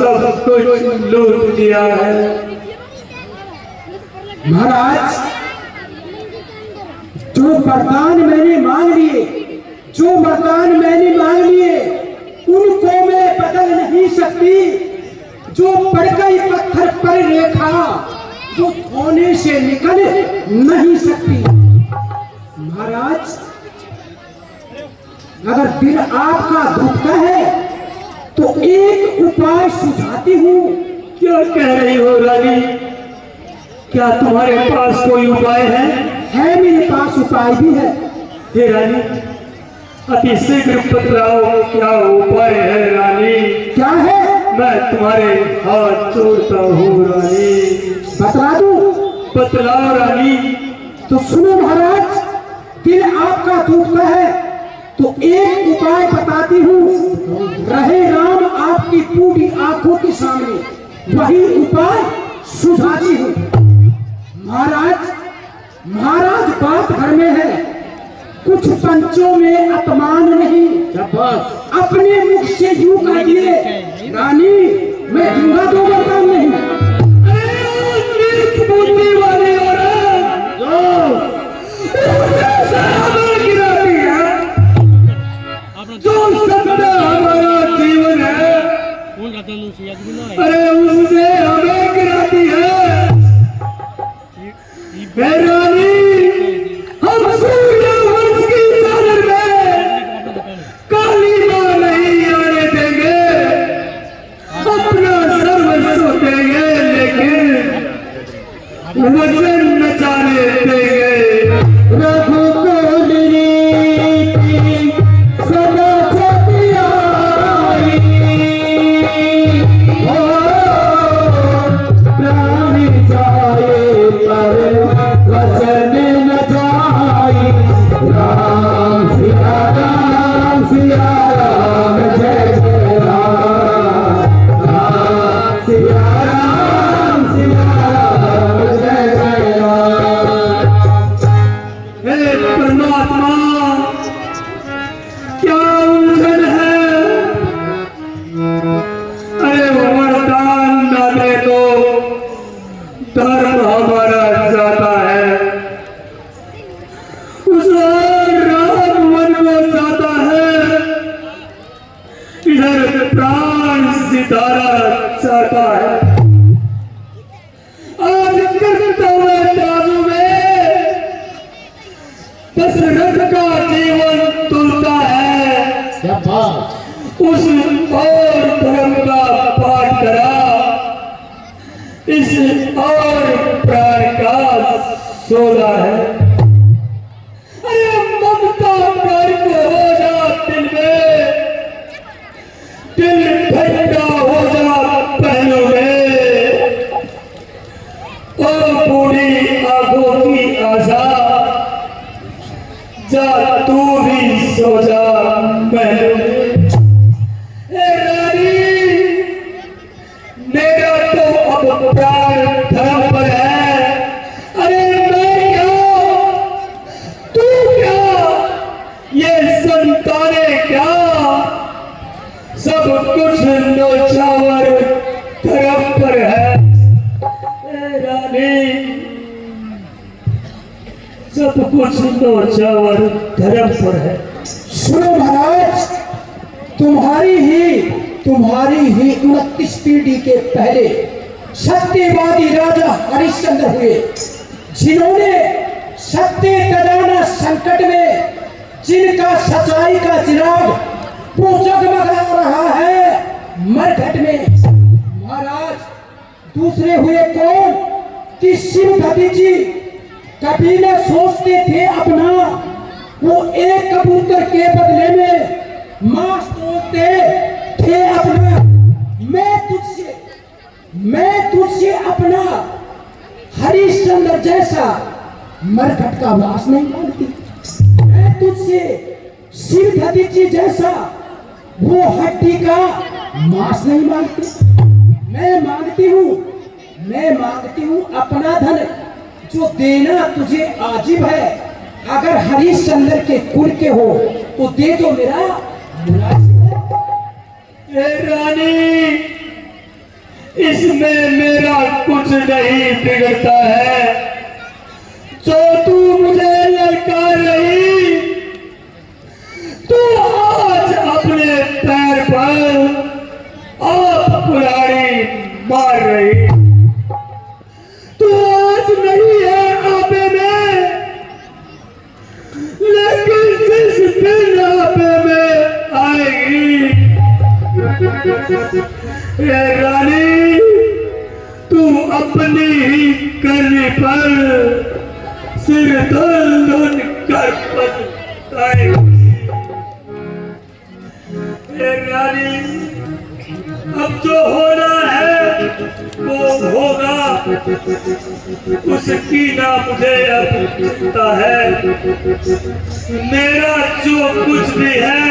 सब कुछ लूट दिया है। महाराज, जो वरदान मैंने मांग लिए, जो वरदान मैंने मांग लिए, उनको मैं बदल नहीं सकती। जो पड़ गई पत्थर पर रेखा, वो धोने से निकल नहीं सकती। महाराज, अगर दिल आपका दुखता है तो एक उपाय सुझाती हूँ। क्या कह रही हो रानी? क्या तुम्हारे पास कोई उपाय है? है, मेरे पास उपाय भी है। हे रानी, अति शीघ्र बतलाओ, क्या उपाय है रानी? क्या है? मैं तुम्हारे हाथ जोड़ता हूँ रानी। बतला दूं? बतलाओ रानी। तो सुनो महाराज, दिल आपका दुखता है तो एक उपाय बताती हूँ। रहे राम आपकी पूरी आंखों के सामने, वही उपाय सुझाती हूँ। महाराज बात घर में है, कुछ पंचों में अपमान नहीं। अपने मुख से यूं कहिए, रानी मैं दूंगा दो वरदान नहीं। अरे बुद्धि वाली औरत, गिराती है, जो सत्य हमारा जीवन है, अरे उससे हमें गिराती है। रानी, हम सूर्य वंश की चादर में काली मां नहीं आने देंगे, अपना सर्वस्व देंगे, लेकिन वचन न जाने देंगे। रघुकुल रीति सदा चली आई, ओ प्राण जाए पर वचन न जाई। राम सिया राम, सिया राम, जय जय राम। राम सिया राम, सिया राम, जय जय राम। धर्म हमारा जाता है, उस राम वन को जाता है, इधर प्राण सितारा जाता है। आज कर्तव्य बाजू में दशरथ का जीवन तुलता है। क्या बात। उस और धर्म का पाठ करा, इस और प्राण का सोला है। अरे ममता कर को हो जा दिल में, दिल ठंडा हो जा पहलू में, और बूढ़ी आंखों की आशा जा तू भी सो जा महलों में। मेरा तो अब प्राण धर्म पर है। अरे मैं क्या, तू क्या, ये संतानें क्या, सब कुछ नौछावर धर्म पर है। रानी, सब कुछ नौछावर धर्म पर है। सुनो महाराज, तुम्हारी ही 29 पीढ़ी के पहले सत्यवादी राजा हरिश्चंद्र हुए, जिन्होंने सत्य खजाना संकट में, जिनका सच्चाई का चिराग वो जगमगा रहा है मरघट में। महाराज, दूसरे हुए कौन कि शिवपति जी कभी न सोचते थे अपना, वो एक कबूतर के बदले में मांस तोड़ते थे अपना। मैं तुझसे अपना हरिश्चंद्र जैसा मरघट का वास नहीं मांगती। मैं तुझसे शिवपति जी जैसा वो हड्डी का मांस नहीं मांगती। मैं मांगती हूँ अपना धन, जो देना तुझे आजिब है। अगर हरिश्चंद्र के कुल के हो तो दे दो, मेरा मुनासिब है। रानी, इसमें मेरा कुछ नहीं बिगड़ता है। जो तू मुझे ललकार रही, तू आज अपने पैर पर आप कुल्हाड़ी मार रही। तू आज नहीं है आपे में, लेकिन जिस दिन आपे में आएगी। ये रानी, तू अपनी ही करनी पर सिर धुन कर पछताएगी। ये रानी, अब जो होना है वो होगा, उसकी ना मुझे अब चिंता है। मेरा जो कुछ भी है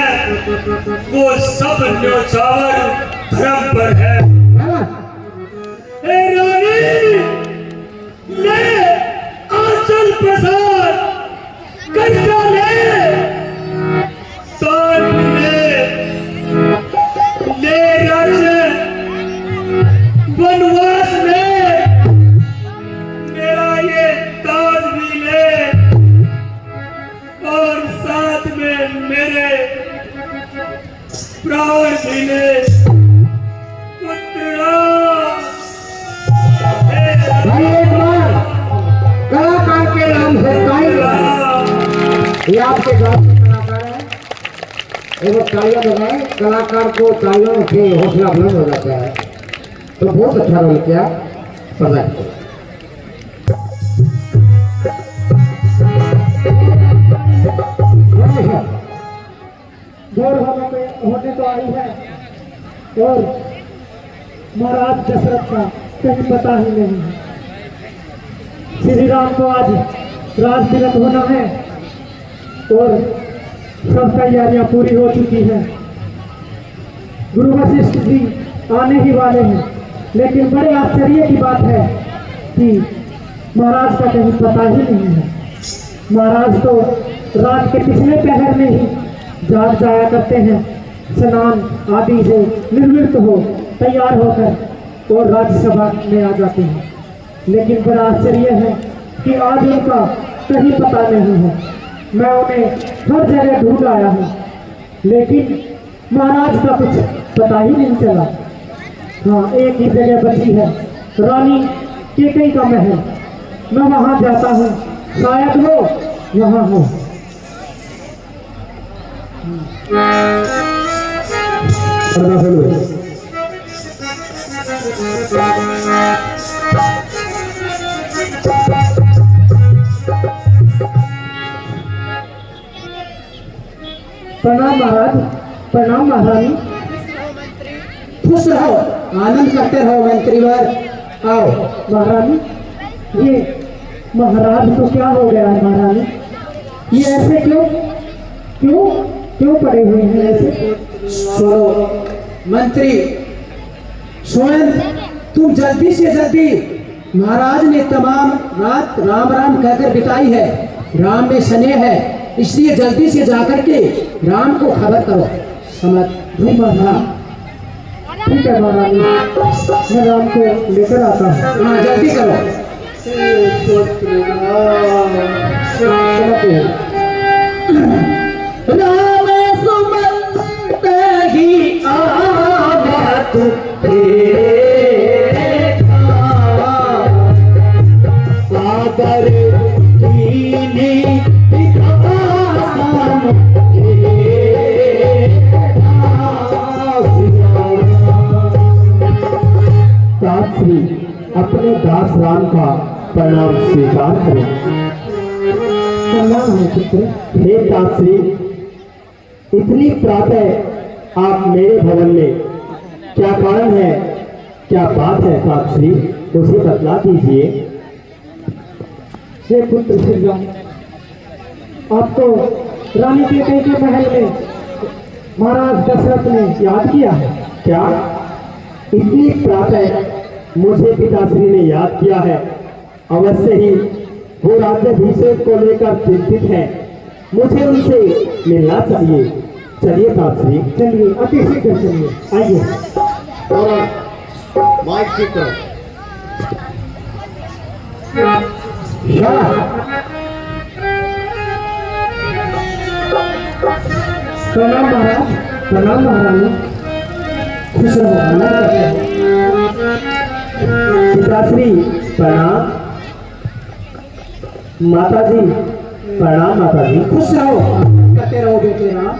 वो सब न्योछावर धर्म पर है। ए रानी, ले आंचल प्रसाद कर्जा ले, तान ले राज्य वनवास में, मेरा ये ताज भी ले, और साथ में मेरे प्राण भी ले। कलाकार के नाम से ये आपके गांव के कलाकार हैं, एक तालियां बजाएं। कलाकार को तालियों से हौसला बुलंद हो जाता है। तो बहुत अच्छा रोल किया प्रदान किया। गौर होने तो आई है, और महाराज दशरथ का कहीं पता ही नहीं है। श्री राम को आज राज तिलक होना है, और सब तैयारियां पूरी हो चुकी हैं। गुरु वशिष्ठ जी आने ही वाले हैं, लेकिन बड़े आश्चर्य की बात है कि महाराज का कहीं पता ही नहीं है। महाराज तो रात के पिछले पहर में ही जाग जाया करते हैं, स्नान आदि से निर्वृत्त हो तैयार होकर और राज्यसभा में आ जाते हैं, लेकिन बड़ा आश्चर्य है कि आज उनका कहीं पता नहीं है। मैं उन्हें हर जगह ढूंढ आया हूँ, लेकिन महाराज का कुछ पता ही नहीं चला। हाँ, एक ही जगह बची है, रानी केकई का महल। मैं वहाँ जाता हूँ, शायद वो वहाँ हो। प्रणाम महाराज, प्रणाम महारानी। खुश रहो, आनंद करते रहो मंत्रीवर। आओ महारानी, ये महाराज को क्या हो गया है महारानी? ये ऐसे क्यों क्यों क्यों पड़े हुए हैं ऐसे? सुनो मंत्री, स्वयं तुम जल्दी से जल्दी, महाराज ने तमाम रात राम राम कहकर बिताई है, राम में स्नेह है, इसलिए जल्दी से जाकर के राम को खबर करो। समझ? जी महाराज, ठीक है महारानी, मैं राम को लेकर आता हूँ। हाँ जल्दी करो। राम सुमंत ही आवत सागर कीनी श्री अपने दास राम का प्रणाम स्वीकार करें। प्रणाम है पुत्र। हे दासी, इतनी प्रातः आप मेरे भवन में, क्या कारण है, क्या बात है दासी, उसे बतला दीजिए। हे पुत्र श्री राम, आपको रानी केकई के महल में महाराज दशरथ ने याद किया है। क्या इतनी प्रातः मुझे पिताश्री ने याद किया है? अवश्य ही वो राज्याभिषेक को लेकर चिंतित हैं, मुझे उनसे मिलना चाहिए। चलिए पिताश्री, चलिए, अति शीघ्र चलिए, आइए। और माइक ठीक करो। प्रणाम महाराज, प्रणाम महारानी। खुश रहो, आनंद करते रहो। पिताश्री प्रणाम। माताजी प्रणाम। माताजी खुश रहो, करते रहो बेटे राम।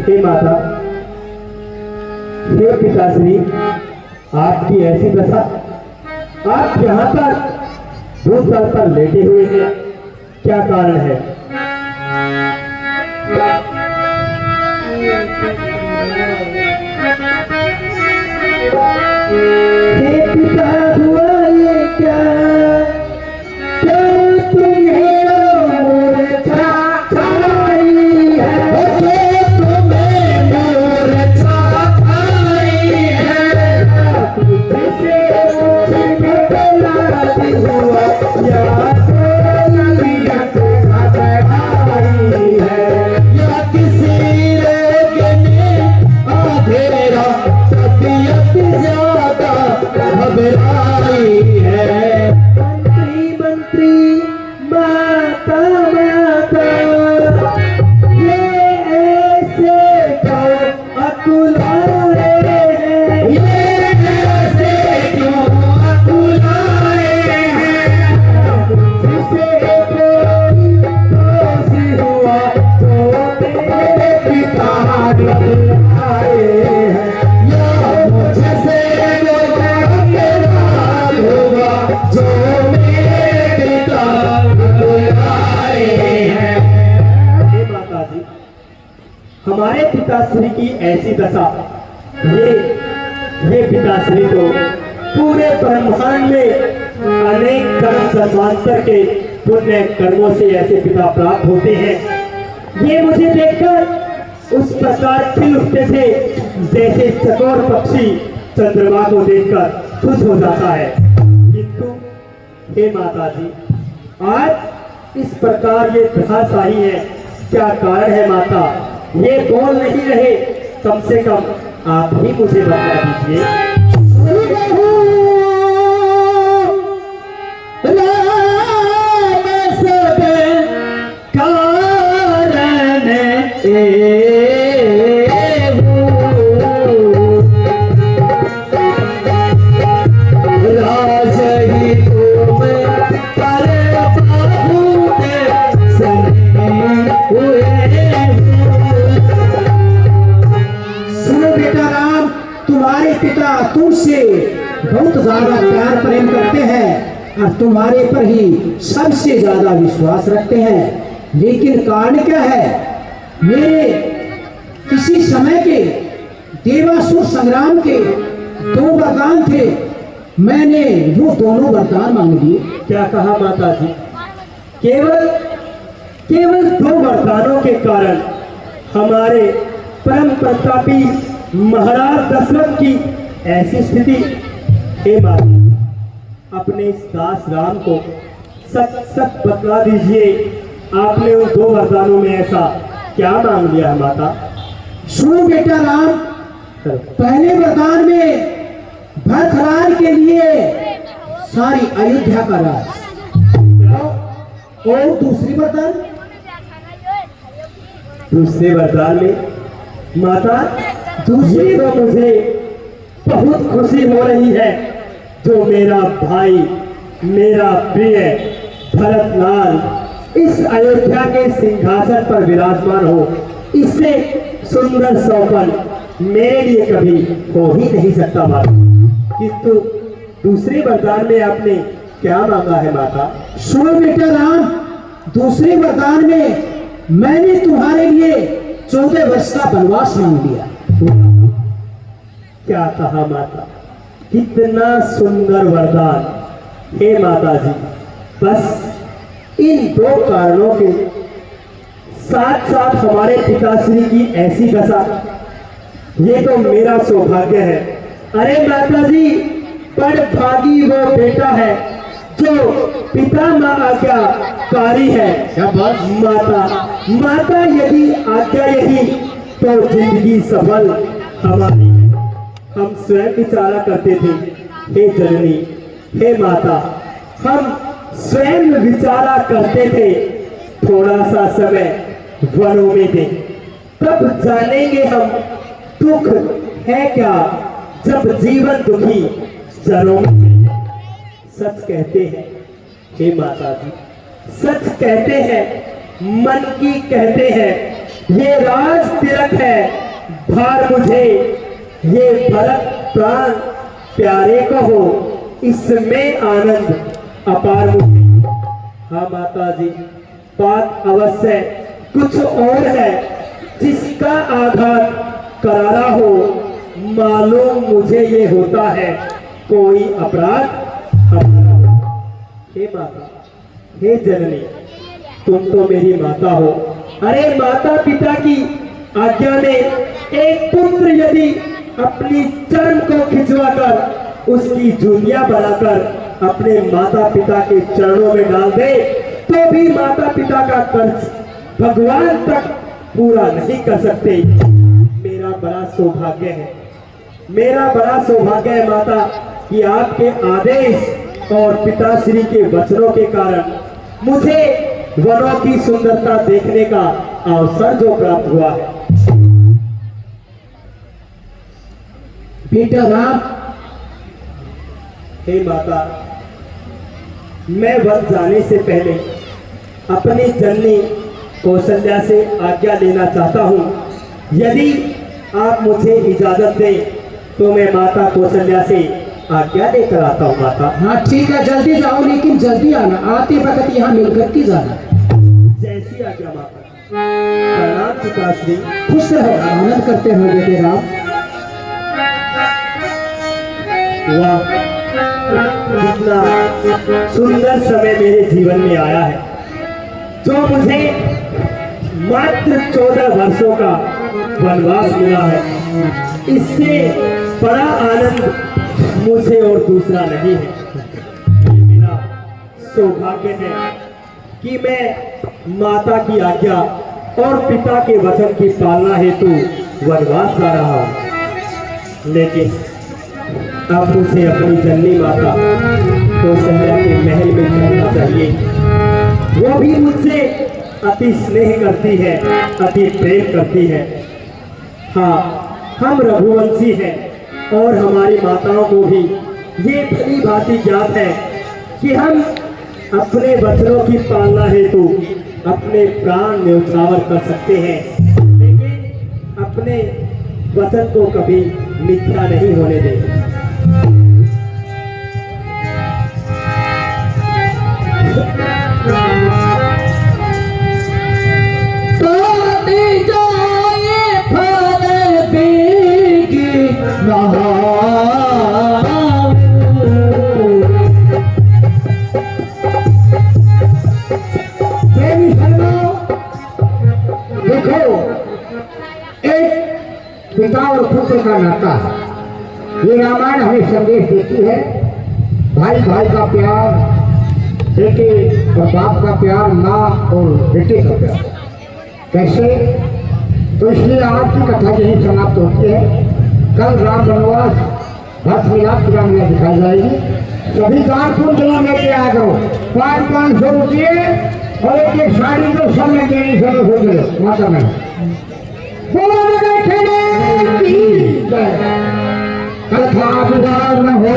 हे माता, हे पिताश्री, आपकी ऐसी दशा, आप यहाँ पर भूतल पर लेटे हुए हैं, क्या कारण है? हे पिता हुआ ये क्या, क्या तुम्हें मूर्छा छाई है, क्या तुम्हें मूर्छा छाई है, जिसे बदलाती हुआ या तबीयत घबराई है, या किसी रोग ने अंधेरा तबीयत ज्यादा घबराई है। मंत्री मंत्री, माता माता, ये ऐसे क्यों अकुलाए हैं, ये ऐसे क्यों अकुलाए हैं, जिसे कोई दोष हुआ तो मेरे पिता घबराए हैं, या मुझसे जो मेरे पिता घबराए हैं। हे माता जी, हमारे पिताश्री की ऐसी दशा, ये पिताश्री को पूरे ब्रह्मांड में अनेक कर्म जन्मांतर के पुण्य कर्मों से ऐसे पिता प्राप्त होते हैं। ये मुझे देखकर उस प्रकार खिल उठते थे जैसे चकोर पक्षी चंद्रमा को देखकर खुश हो जाता है। किंतु हे माता जी, आज इस प्रकार ये दशाशाही है, क्या कारण है माता? ये बोल नहीं रहे, कम से कम आप ही मुझे बता दीजिए। सुनो बेटा राम, तुम्हारे पिता तुमसे बहुत ज्यादा प्यार प्रेम करते हैं और तुम्हारे पर ही सबसे ज्यादा विश्वास रखते हैं। लेकिन कारण क्या है? मेरे किसी समय के देवासुर संग्राम के 2 वरदान थे, मैंने वो दोनों वरदान मांग लिए। क्या कहा माता जी? केवल 2 वरदानों के कारण हमारे परम प्रतापी महाराज दशरथ की ऐसी स्थिति। हे माता, अपने इस दास राम को सच सच बतला दीजिए, आपने उन 2 वरदानों में ऐसा क्या मांग लिया है माता? सुनो बेटा राम, पहले वरदान में भरथलाल के लिए सारी अयोध्या का राज, और दूसरी वरदान, दूसरे वरदान में माता, दूसरी तो मुझे बहुत खुशी हो रही है, जो मेरा भाई, मेरा प्रिय भरतलाल इस अयोध्या के सिंहासन पर विराजमान हो, इससे सुंदर सौपन मेरे लिए कभी हो ही नहीं सकता माता। किंतु दूसरे वरदान में आपने क्या मांगा है माता? सुनो बेटा राम, दूसरे वरदान में मैंने तुम्हारे लिए 14 वर्ष का वनवास मांग लिया। क्या कहा माता? कितना सुंदर वरदान। हे माता जी, बस इन 2 कारणों के साथ साथ हमारे पिताश्री की ऐसी दशा, ये तो मेरा सौभाग्य है। अरे माता जी, बड़ भागी वो बेटा है जो पिता माँ आज्ञाकारी है। माता यदि आज्ञा यही तो जिंदगी सफल हमारी। हम स्वयं विचारा करते थे, हे जननी, हे माता, हम स्वयं विचारा करते थे, थोड़ा सा समय वनों में दे, तब जानेंगे हम दुख है क्या, जब जीवन दुखी जनों में। सच कहते हैं हे माता जी, सच कहते हैं, मन की कहते हैं, ये राज तिलक है भार मुझे, ये भरत प्राण प्यारे को हो, इसमें आनंद अपार मुझे। हाँ माता जी, बात अवश्य कुछ और है, जिसका आघात करारा हो, मालूम मुझे ये होता है कोई अपराध हमारा हो। हे माता, हे जननी, तुम तो मेरी माता हो। अरे माता पिता की आज्ञा में एक पुत्र यदि अपनी चर्म को खिंचवाकर उसकी जूतियां बनाकर अपने माता पिता के चरणों में डाल दे, तो भी माता पिता का कर्ज भगवान तक पूरा नहीं कर सकते। मेरा बड़ा सौभाग्य है, मेरा बड़ा सौभाग्य है माता, कि आपके आदेश और पिताश्री के वचनों के कारण मुझे वनों की सुंदरता देखने का अवसर जो प्राप्त हुआ है। बेटा राम, हे माता, मैं वन जाने से पहले अपनी जननी कौशल्या से आज्ञा लेना चाहता हूँ। यदि आप मुझे इजाजत दें तो मैं माता कौशल्या से आज्ञा लेकर आता हूँ माता। हाँ ठीक है, जल्दी जाओ, लेकिन जल्दी आना, आते वक्त यहाँ मिलकर के जाना। जैसी आज्ञा माता। प्रणाम पिताश्री। खुश रहो, आनंद करते हो बेटे राम। वाह, कितना सुंदर समय मेरे जीवन में आया है, जो मुझे मात्र 14 वर्षों का वनवास मिला है। इससे बड़ा आनंद मुझे और दूसरा नहीं है। ये मेरा सौभाग्य है कि मैं माता की आज्ञा और पिता के वचन की पालना हेतु वनवास जा रहा हूँ। लेकिन अब मुझे अपनी जननी माता कौशल्या के महल में चलना चाहिए। वो भी मुझसे अति स्नेह करती है, अति प्रेम करती है। हाँ, हम रघुवंशी हैं और हमारी माताओं को भी ये भली भांति ज्ञात है कि हम अपने बच्चों की पालना हेतु अपने प्राण न्यौछावर कर सकते हैं, लेकिन अपने वचन को कभी मिथ्या नहीं होने देंगे। देखो, एक पिता और पुत्र का नाता है। ये रामायण हमें संदेश देती है, भाई भाई का प्यार, बेटे और बाप का प्यार, माँ और बेटे का प्यार। कैसे? तो इसलिए आज की कथा यही समाप्त होती है। कल राम वनवास भक्त मिलाप की रामलीला दिखाई जाएगी। सभी दान पुण्य जमा लेके आ जाओ, 500 रुपये और एक साड़ी तो सब में देनी शुरू हो गए माता में। कथा विवाद न हो